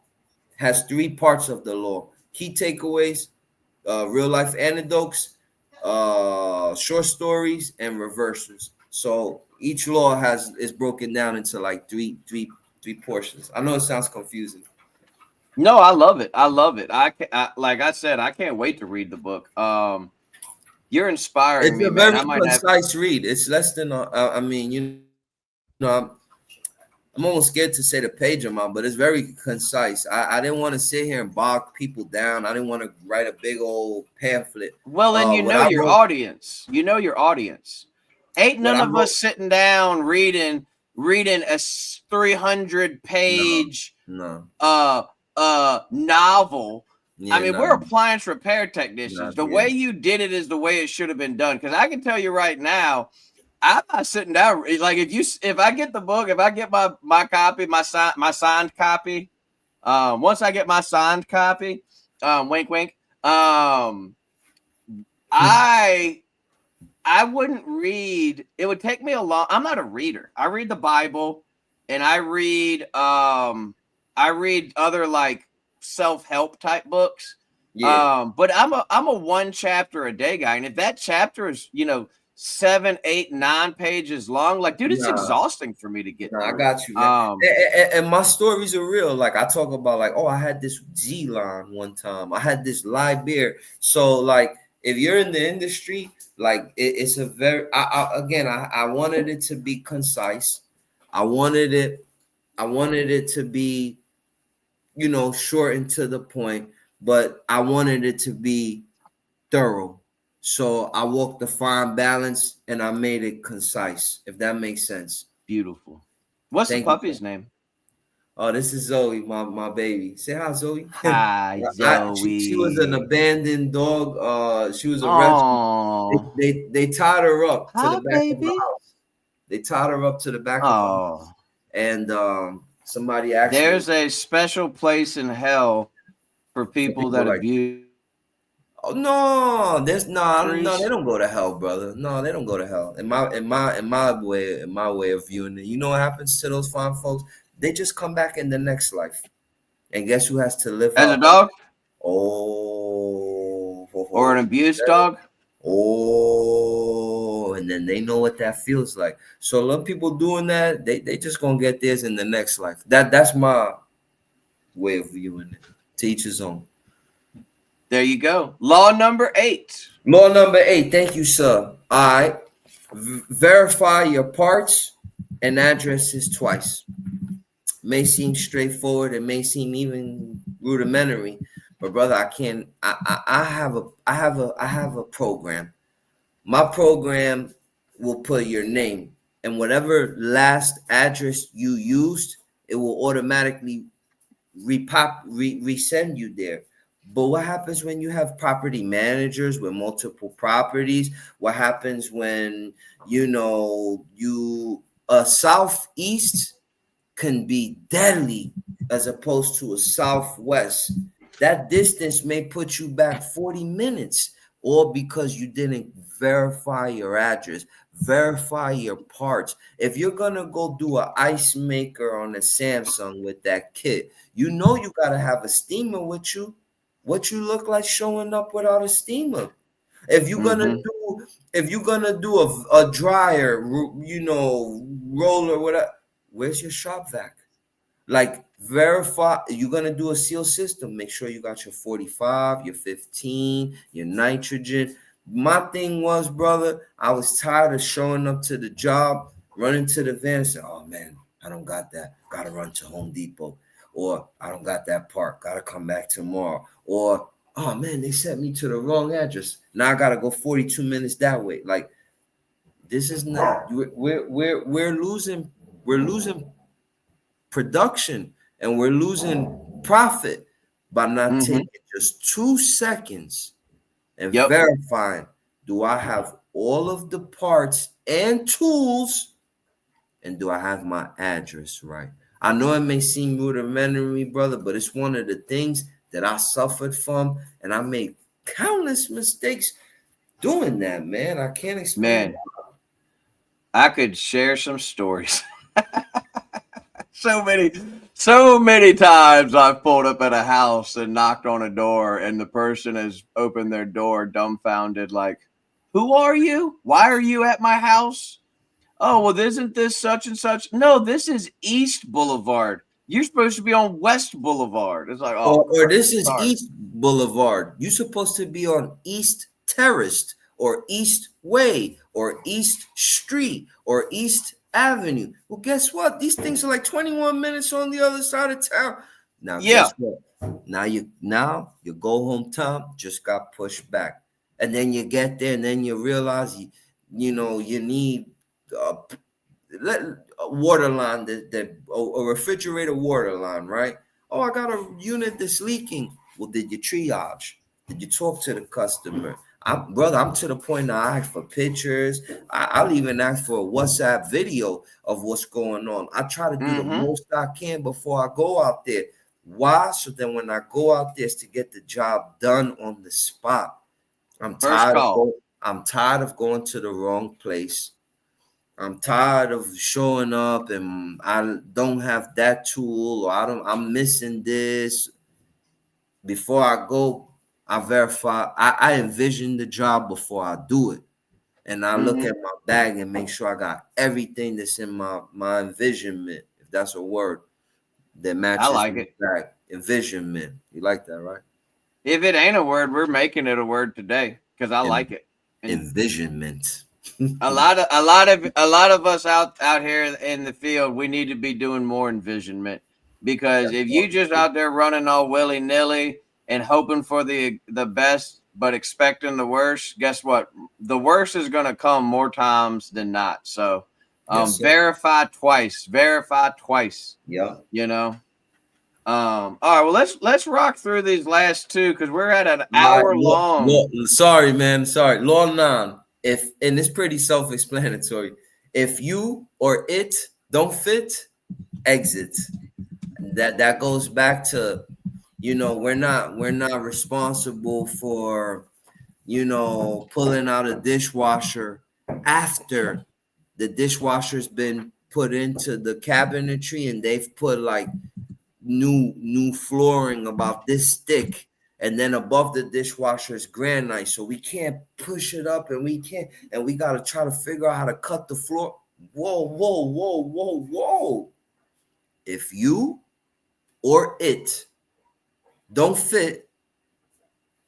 has 3 parts of the law: key takeaways, real life anecdotes, short stories, and reversals. So each law is broken down into like three portions. I know it sounds confusing. No, I love it. I love it. Like I said, I can't wait to read the book. You're inspiring It's me, a man. very I might have. concise read. It's less than I mean, I'm almost scared to say the page amount, but it's very concise. I didn't want to sit here and bog people down. I didn't want to write a big old pamphlet. Well, and you What know I your wrote, audience. You know your audience. Ain't what none I of wrote. us sitting down reading a 300 No, page no, novel. I yeah, mean, no, we're appliance repair technicians. not The yeah. way you did it is the way it should have been done. Because I can tell you right now, I'm not sitting down. Like if I get the book, if I get my copy, my signed copy, once I get my signed copy, wink wink, I wouldn't read. It would take me a long. I'm not a reader. I read the Bible, and I read other like self-help type books. Yeah. But I'm a one chapter a day guy, and if that chapter is 7, 8, 9 pages long, like dude, it's Nah, exhausting for me to get nah, I through. got you, man. And my stories are real. Like I talk about, like, oh, I had this Z line one time. I had this live beer. So, like, if you're in the industry, like, it's a very. I wanted it to be concise. I wanted it. I wanted it to be, short and to the point. But I wanted it to be thorough. So I walked the fine balance and I made it concise, if that makes sense. Beautiful. What's the Thank you, sir. puppy's name? Oh, this is Zoe, my baby. Say hi, Zoe. Hi, She was an Zoe. abandoned dog. She was a rescue. Oh, They tied her up to the hi, back of the baby. house. They tied her up to the back of the house, Oh, and somebody asked me there's a special place in hell for for people people that like, abuse oh no, there's no, they trees. don't go to hell, brother. No, they don't go to hell. In my way of viewing it, you know what happens to those fine folks? They just come back in the next life, and guess who has to live As a out that? dog Oh, ho, or an ho, abused dog? oh, and then they know what that feels like. So a lot of people doing that, they just gonna get theirs in the next life. That's my way of viewing it. To each his own. There you go. Law number 8. Law number 8. Thank you, sir. All right. Verify your parts and addresses twice. May seem straightforward. It may seem even rudimentary, but brother, I can't. I have a program. My program will put your name and whatever last address you used, it will automatically resend you there. But what happens when you have property managers with multiple properties? What happens when you a southeast can be deadly as opposed to a southwest? That distance may put you back 40 minutes, or because you didn't verify your address, verify your parts. If you're gonna go do an ice maker on a Samsung with that kit, you know you gotta have a steamer with you. What you look like showing up without a steamer? If you're gonna Mm-hmm. do if you're gonna do a dryer, roller, whatever, where's your shop vac? Like, verify. You're gonna do a seal system. Make sure you got your 45, your 15, your nitrogen. My thing was, brother, I was tired of showing up to the job, running to the van, and saying, "Oh man, I don't got that. Gotta run to Home Depot," or "I don't got that part. Gotta come back tomorrow," or "Oh man, they sent me to the wrong address. Now I gotta go 42 minutes that way." Like, this is not. We're losing. We're losing production, and we're losing profit by not taking just 2 seconds and verifying, do I have all of the parts and tools, and do I have my address right? I know it may seem rudimentary, brother, but it's one of the things that I suffered from, and I made countless mistakes doing that, man. I can't explain. Man, I could share some stories. So many times I've pulled up at a house and knocked on a door, and the person has opened their door dumbfounded, like, "Who are you? Why are you at my house?" "Oh, well, isn't this such and such?" "No, this is East Boulevard. You're supposed to be on West Boulevard." It's like, oh, Or this is sorry. East Boulevard. You're supposed to be on East Terrace or East Way or East Street or East Avenue. Well, guess what? These things are like 21 minutes on the other side of town. Now, guess what? Now your go home time just got pushed back, and then you get there, and then you realize you need a water line, that a refrigerator water line, right? Oh, I got a unit that's leaking. Well, did you triage? Did you talk to the customer? I'm to the point now I ask for pictures. I'll even ask for a WhatsApp video of what's going on. I try to do the most I can before I go out there. Why? So then when I go out there, it's to get the job done on the spot. I'm tired of going to the wrong place. I'm tired of showing up and I don't have that tool, or I'm missing this. Before I go, I verify, I envision the job before I do it. And I look at my bag and make sure I got everything that's in my envisionment, if that's a word, that matches I like my it. bag. Envisionment. You like that, right? If it ain't a word, we're making it a word today because I like it. And Envisionment. a lot of us out here in the field, we need to be doing more envisionment, because if you just out there running all willy nilly and hoping for the best but expecting the worst, guess what? The worst is going to come more times than not. So verify twice. Yeah. You know. All right. Well, let's rock through these last two because we're at an hour long. Sorry, man. Sorry. Law 9. And it's pretty self-explanatory. If you or it don't fit, exit. That goes back to, we're not responsible for, pulling out a dishwasher after the dishwasher's been put into the cabinetry and they've put like new flooring about this thick, and then above the dishwasher is granite, so we can't push it up, and we got to try to figure out how to cut the floor. Whoa. If you or it don't fit,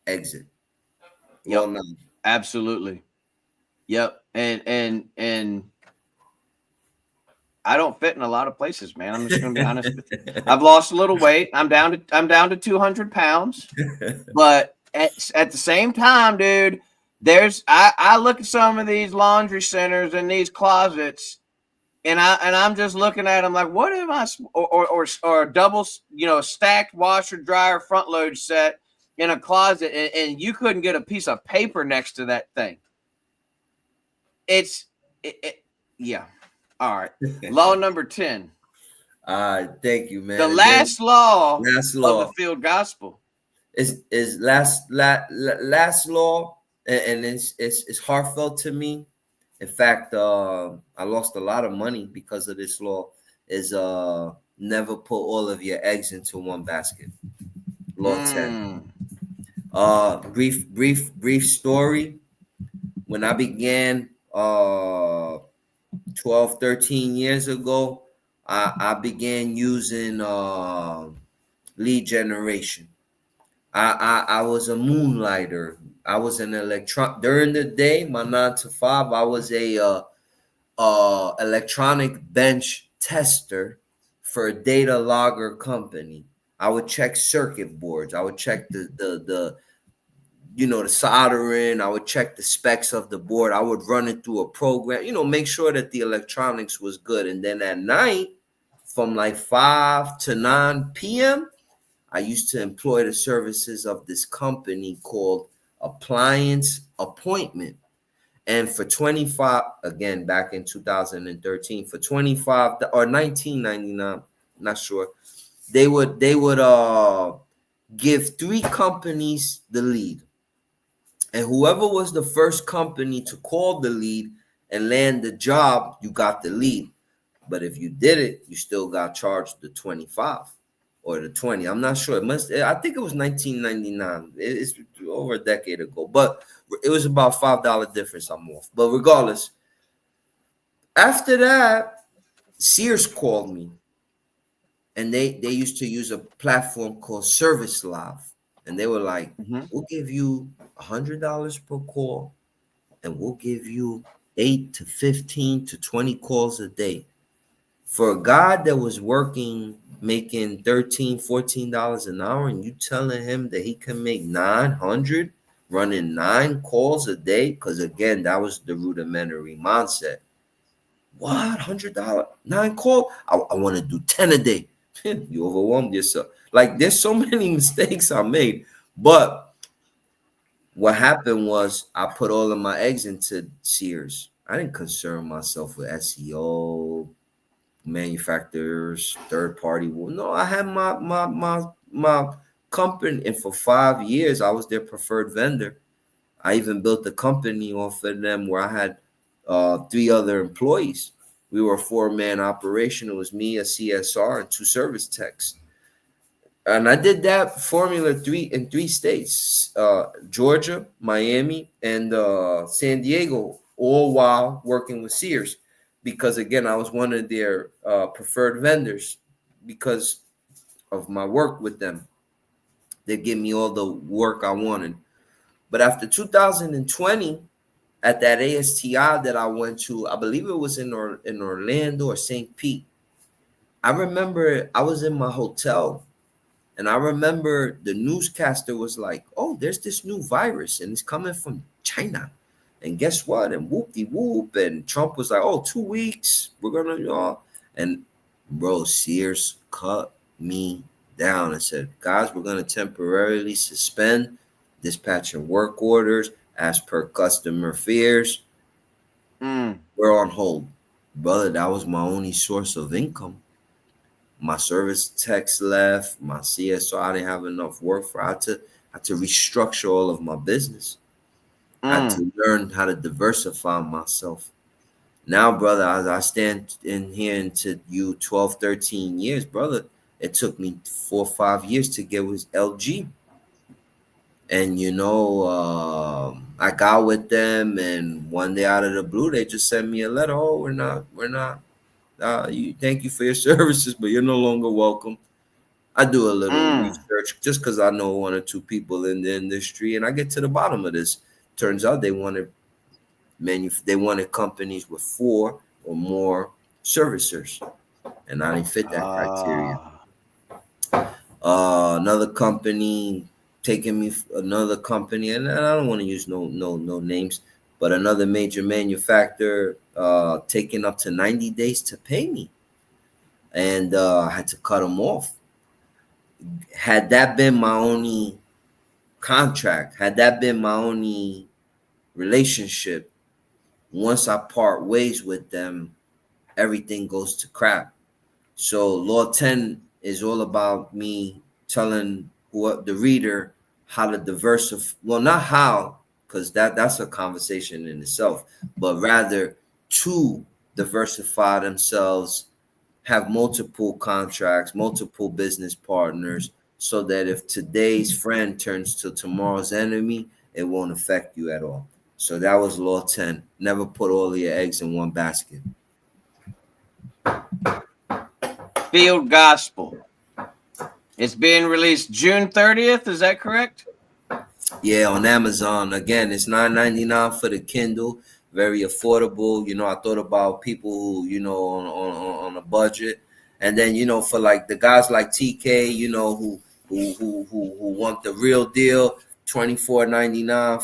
exit. Yep. Absolutely. Yep. And I don't fit in a lot of places, man. I'm just going to be honest with you. I've lost a little weight. I'm down to 200 pounds. But at the same time, dude, I look at some of these laundry centers and these closets, and I'm just looking at them like, what am I? Or a double, stacked washer dryer front load set in a closet, and you couldn't get a piece of paper next to that thing. Yeah. All right. Law number 10. Thank you, man. The last law of the field gospel is last law, and it's heartfelt to me. In fact, I lost a lot of money because of this law. Is never put all of your eggs into one basket. Law 10. Brief story. When I began 12, 13 years ago, I began using lead generation. I was a moonlighter. I was an during the day, my 9 to 5. I was a electronic bench tester for a data logger company. I would check circuit boards. I would check the soldering. I would check the specs of the board. I would run it through a program, make sure that the electronics was good. And then at night, from like 5 to 9 p.m., I used to employ the services of this company called Appliance Appointment. And for 25, again, back in 2013, for 25 or 1999, not sure, they would give 3 companies the lead. And whoever was the first company to call the lead and land the job, you got the lead. But if you did it, you still got charged the 25 or the 20. I'm not sure. I think it was 1999. It's over a decade ago. But it was about $5 difference I'm off. But regardless, after that, Sears called me. And they used to use a platform called Service Live. And they were like, we'll give you $100 per call, and we'll give you 8 to 15 to 20 calls a day. For a guy that was working, making $13-14 an hour, and you telling him that he can make 900 running 9 calls a day, because again, that was the rudimentary mindset. What? $100? 9 calls? I want to do 10 a day. You overwhelmed yourself. Like, there's so many mistakes I made. But what happened was I put all of my eggs into Sears. I didn't concern myself with SEO, manufacturers, third party. Well, no, I had my company, and for 5 years I was their preferred vendor. I even built a company off of them where I had 3 other employees. We were a 4-man operation. It was me, a CSR, and 2 service techs. And I did that formula in 3 states, Georgia, Miami, and San Diego, all while working with Sears. Because, again, I was one of their preferred vendors because of my work with them. They give me all the work I wanted. But after 2020, at that ASTI that I went to, I believe it was in Orlando or St. Pete, I remember I was in my hotel, and I remember the newscaster was like, oh, there's this new virus, and it's coming from China. And guess what? And whoop-de-whoop. And Trump was like, oh, 2 weeks. We're going to, and bro, Sears cut me down and said, guys, we're going to temporarily suspend dispatching work orders as per customer fears. We're on hold. Brother, that was my only source of income. My service techs left, my CSO, I didn't have enough work for. I had to restructure all of my business. I had to learn how to diversify myself. Now, brother, as I stand in here into you 12, 13 years, brother, it took me 4 or 5 years to get with LG. And, I got with them, and one day out of the blue, they just sent me a letter. Oh, we're not, thank you for your services, but you're no longer welcome. I do a little research just because I know 1 or 2 people in the industry, and I get to the bottom of this. Turns out they wanted companies with 4 or more servicers, and I didn't fit that criteria. Another company taking me, another company, and I don't want to use no names, but another major manufacturer taking up to 90 days to pay me, and I had to cut them off. Had that been my only contract, had that been my only relationship, once I part ways with them, everything goes to crap. So Law 10 is all about me telling the reader how to diversify. Well, not how, because that's a conversation in itself, but rather to diversify themselves, have multiple contracts, multiple business partners, so that if today's friend turns to tomorrow's enemy, it won't affect you at all. So that was Law 10. Never put all of your eggs in one basket. Field Gospel. It's being released June 30th. Is that correct? Yeah, on Amazon. Again, it's $9.99 for the Kindle. Very affordable. I thought about people who, on a budget. And then, for like the guys like TK, who want the real deal, $24.99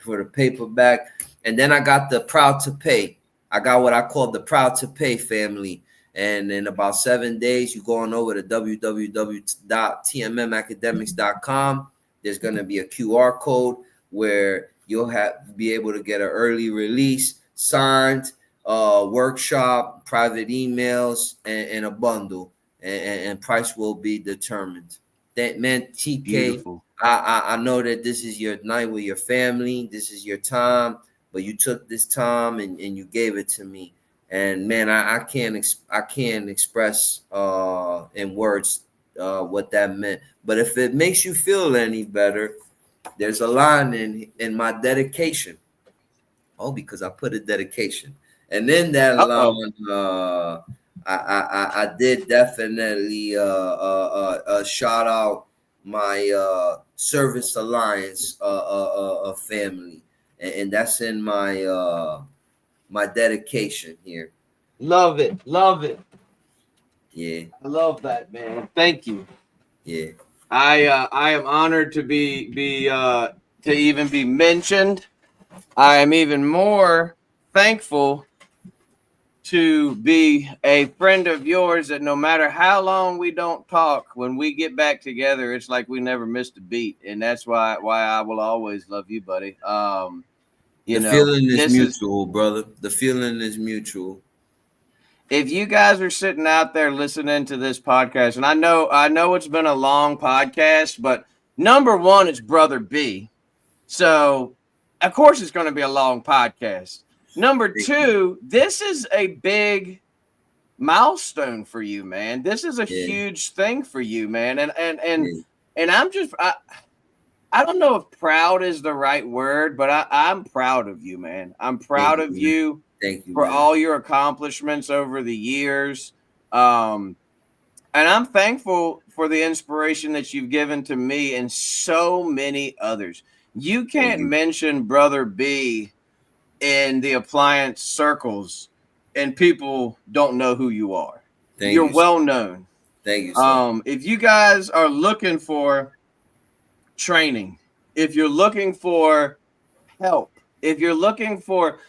for the paperback. And then I got the Proud to Pay. I got what I call the Proud to Pay family. And in about 7 days, you go on over to www.tmmacademics.com. There's going to be a QR code where you'll be able to get an early release, signed, workshop, private emails, and a bundle, and price will be determined. That man, TK, Beautiful. I know that this is your night with your family. This is your time, but you took this time and you gave it to me. And man, I can't express in words what that meant. But if it makes you feel any better, there's a line in my dedication. Oh, because I put a dedication, and then that line, I did definitely shout out my Service Alliance family, and that's in my my dedication here. Love it. Yeah, I love that, man. Thank you. yeah. I am honored to to even be mentioned. I am even more thankful to be a friend of yours, that no matter how long we don't talk, when we get back together, it's like we never missed a beat. And that's why I will always love you, buddy. The feeling is mutual, brother. The feeling is mutual. If you guys are sitting out there listening to this podcast, and I know it's been a long podcast, but number one, it's Brother B. So of course it's going to be a long podcast. Number two, this is a big milestone for you, man. This is a huge thing for you, man. And I'm just I don't know if proud is the right word, but I'm proud of you, man. I'm proud of you. Thank you for man. all your accomplishments over the years. And I'm thankful for the inspiration that you've given to me and so many others. You can't mention Brother B in the appliance circles and people don't know who you are. You're well known. Thank you, sir. If you guys are looking for training, if you're looking for help, if you're looking for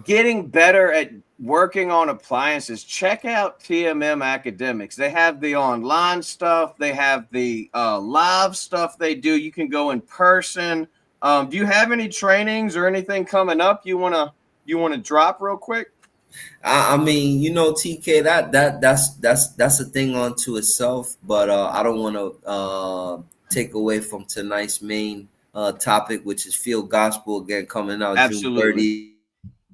getting better at working on appliances, check out TMM Academics. They have the online stuff. They have the live stuff they do. You can go in person. Do you have any trainings or anything coming up you want to drop real quick? I mean, you know, TK, that's a thing unto itself. But I don't want to take away from tonight's main topic, which is Field Gospel, again coming out Absolutely. June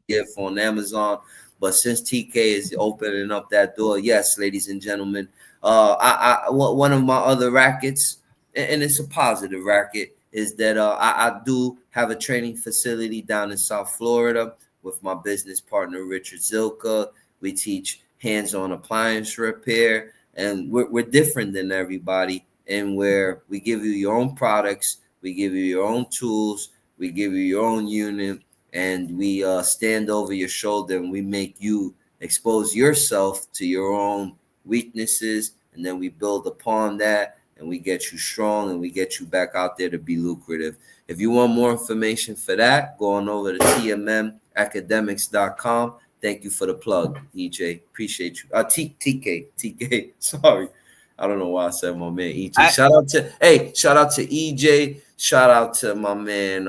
30th on Amazon. But since TK is opening up that door, yes, ladies and gentlemen, one of my other rackets, and it's a positive racket, is that I do have a training facility down in South Florida with my business partner, Richard Zilka. We teach hands-on appliance repair, and we're different than everybody, and where we give you your own products, we give you your own tools, we give you your own unit, and we stand over your shoulder, and we make you expose yourself to your own weaknesses, and then we build upon that, and we get you strong, and we get you back out there to be lucrative. If you want more information for that, go on over to tmmacademics.com. Thank you for the plug, EJ. Appreciate you. TK. Sorry. I don't know why I said my man EJ. Shout out to EJ. Shout out to my man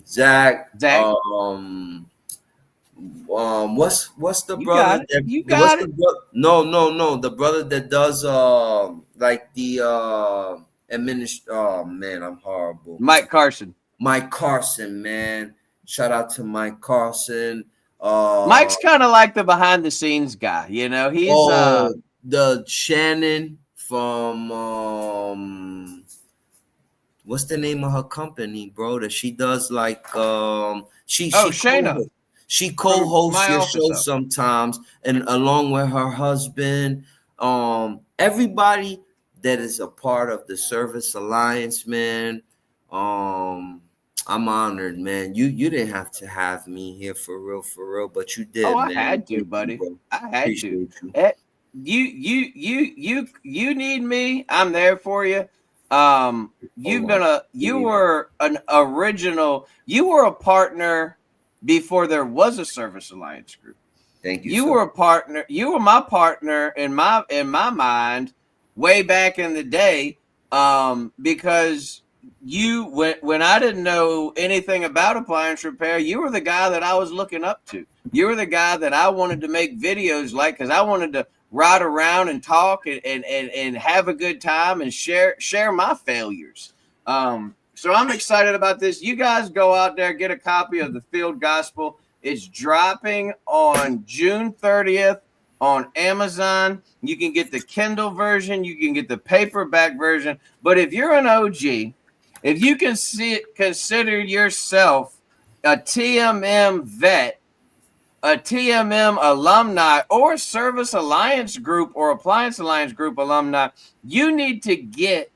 Zach. What's the brother? No. The brother that does like the Oh man, I'm horrible. Mike Carson, man. Shout out to Mike Carson. Mike's kind of like the behind the scenes guy, you know. He's the Shannon from what's the name of her company, bro? That she does like Shayna. She co-hosts your show sometimes, and along with her husband, everybody that is a part of the Service Alliance, man. I'm honored, man. You didn't have to have me here for real, but you did. I had to, buddy. I had to. You need me. I'm there for you. You were an original. You were a partner before there was a Service Alliance group. Thank you, You sir. were a partner. You were my partner in my mind way back in the day. Because you when I didn't know anything about appliance repair, you were the guy that I was looking up to. You were the guy that I wanted to make videos like, because I wanted to ride around and talk and have a good time and share my failures. So I'm excited about this. You guys go out there, get a copy of the Field Gospel. It's dropping on June 30th on Amazon. You can get the Kindle version, you can get the paperback version. But if you're an OG, if you can consider yourself a TMM vet, a TMM alumni, or Service Alliance Group or Appliance Alliance Group alumni, you need to get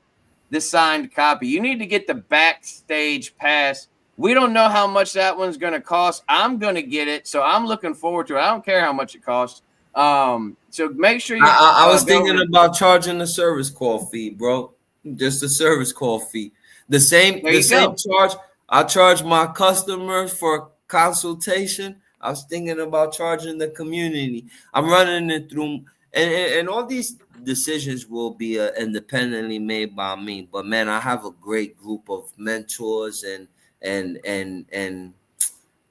the signed copy. You need to get the backstage pass. We don't know how much that one's going to cost. I'm going to get it, so I'm looking forward to it. I don't care how much it costs. So make sure you I was go thinking over. about charging the service call fee, bro. Just the service call fee. There The you same go. charge I charge my customers for consultation. I was thinking about charging the community. I'm running it through, and all these decisions will be independently made by me. But man, I have a great group of mentors and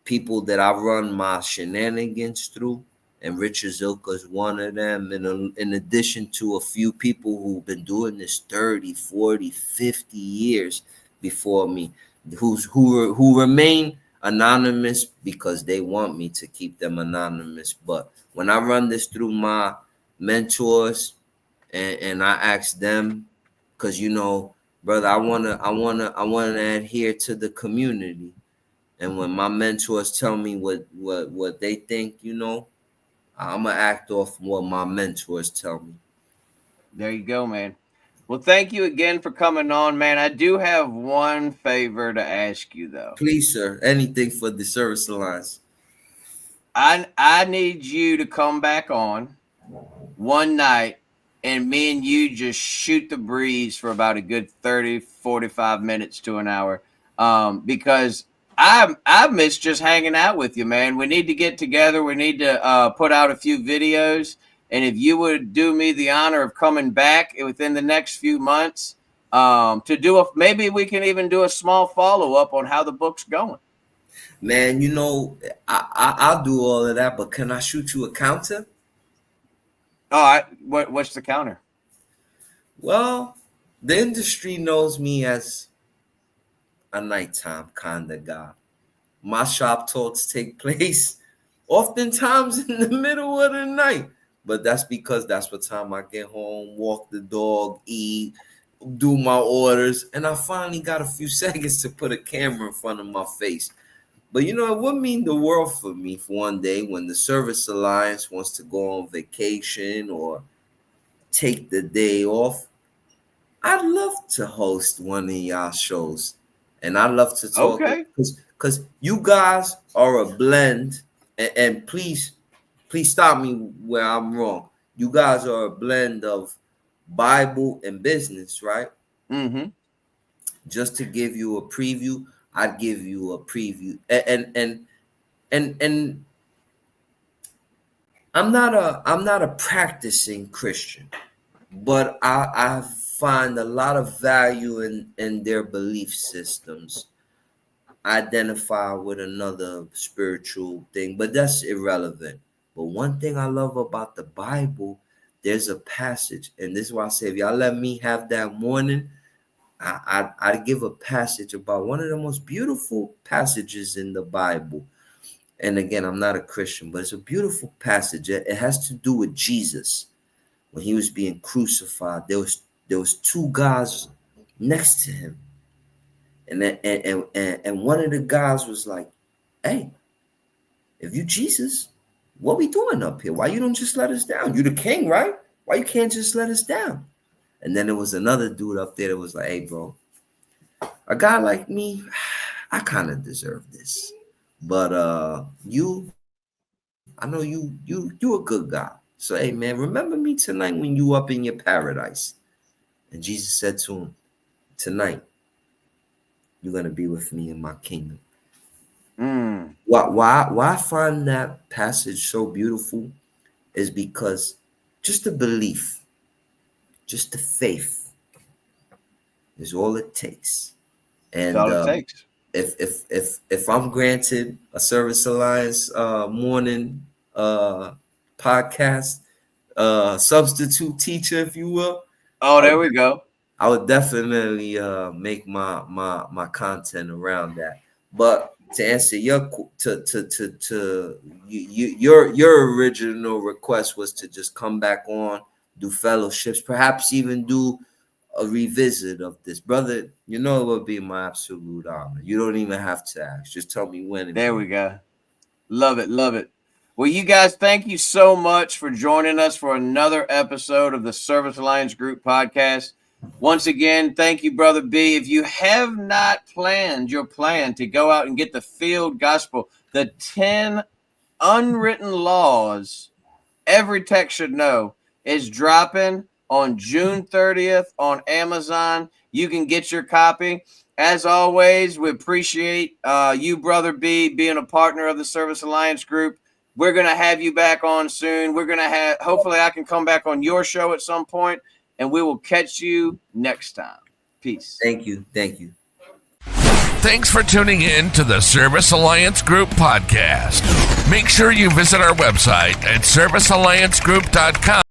people that I run my shenanigans through, and Richard Zilka is one of them. In addition to a few people who've been doing this 30, 40, 50 years before me, who remain anonymous because they want me to keep them anonymous. But when I run this through my mentors and I ask them, because brother, I wanna adhere to the community. And when my mentors tell me what they think, I'm gonna act off what my mentors tell me. There you go, man. Well, thank you again for coming on, man. I do have one favor to ask you, though. Please, sir, anything for the service alliance. I need you to come back on one night and me and you just shoot the breeze for about a good 30, 45 minutes to an hour. Because I miss just hanging out with you, man. We need to get together. We need to put out a few videos. And if you would do me the honor of coming back within the next few months, to do maybe we can even do a small follow up on how the book's going. Man, I'll do all of that, but can I shoot you a counter? All right. What's the counter? Well, the industry knows me as a nighttime kind of guy. My shop talks take place oftentimes in the middle of the night. But that's because that's what time I get home, walk the dog, eat, do my orders, and I finally got a few seconds to put a camera in front of my face. But it would mean the world for me for one day when the Service Alliance wants to go on vacation or take the day off. I'd love to host one of y'all shows, and I'd love to talk Okay. because you guys are a blend, and please stop me where I'm wrong. You guys are a blend of Bible and business, right? Mm-hmm. Just to give you a preview, I'd give you a preview, and I'm not a practicing Christian, but I find a lot of value in their belief systems. I identify with another spiritual thing, but that's irrelevant. But one thing I love about the Bible, there's a passage, and this is why I say if y'all let me have that morning, I'd give a passage about one of the most beautiful passages in the Bible. And again, I'm not a Christian, but it's a beautiful passage. It has to do with Jesus when he was being crucified. There was two guys next to him, and one of the guys was like, "Hey, if you Jesus, what we doing up here? Why you don't just let us down? You the king, right? Why you can't just let us down?" And then there was another dude up there that was like, "Hey, bro, a guy like me, I kind of deserve this, but I know you a good guy. So hey, man, remember me tonight when you up in your paradise." And Jesus said to him, "Tonight, you're gonna be with me in my kingdom." Why I find that passage so beautiful is because just the belief, just the faith is all it takes. That's And all it takes. if I'm granted a Service Alliance morning podcast substitute teacher, if you will, Oh, I there would, we go. I would definitely make my content around that. But to answer your your original request was to just come back on, do fellowships, perhaps even do a revisit of this, brother. You know it would be my absolute honor. You don't even have to ask. Just tell me when and There be. we go. Love it. Love it. Well, you guys, thank you so much for joining us for another episode of the Service Alliance Group podcast. Once again, thank you, Brother B. If you have not planned your plan to go out and get the field gospel, the 10 unwritten laws every tech should know, is dropping on June 30th on Amazon. You can get your copy. As always, we appreciate you, Brother B, being a partner of the Service Alliance Group. We're going to have you back on soon. We're going to have, hopefully I can come back on your show at some point, and we will catch you next time. Peace. Thank you. Thank you. Thanks for tuning in to the Service Alliance Group podcast. Make sure you visit our website at servicealliancegroup.com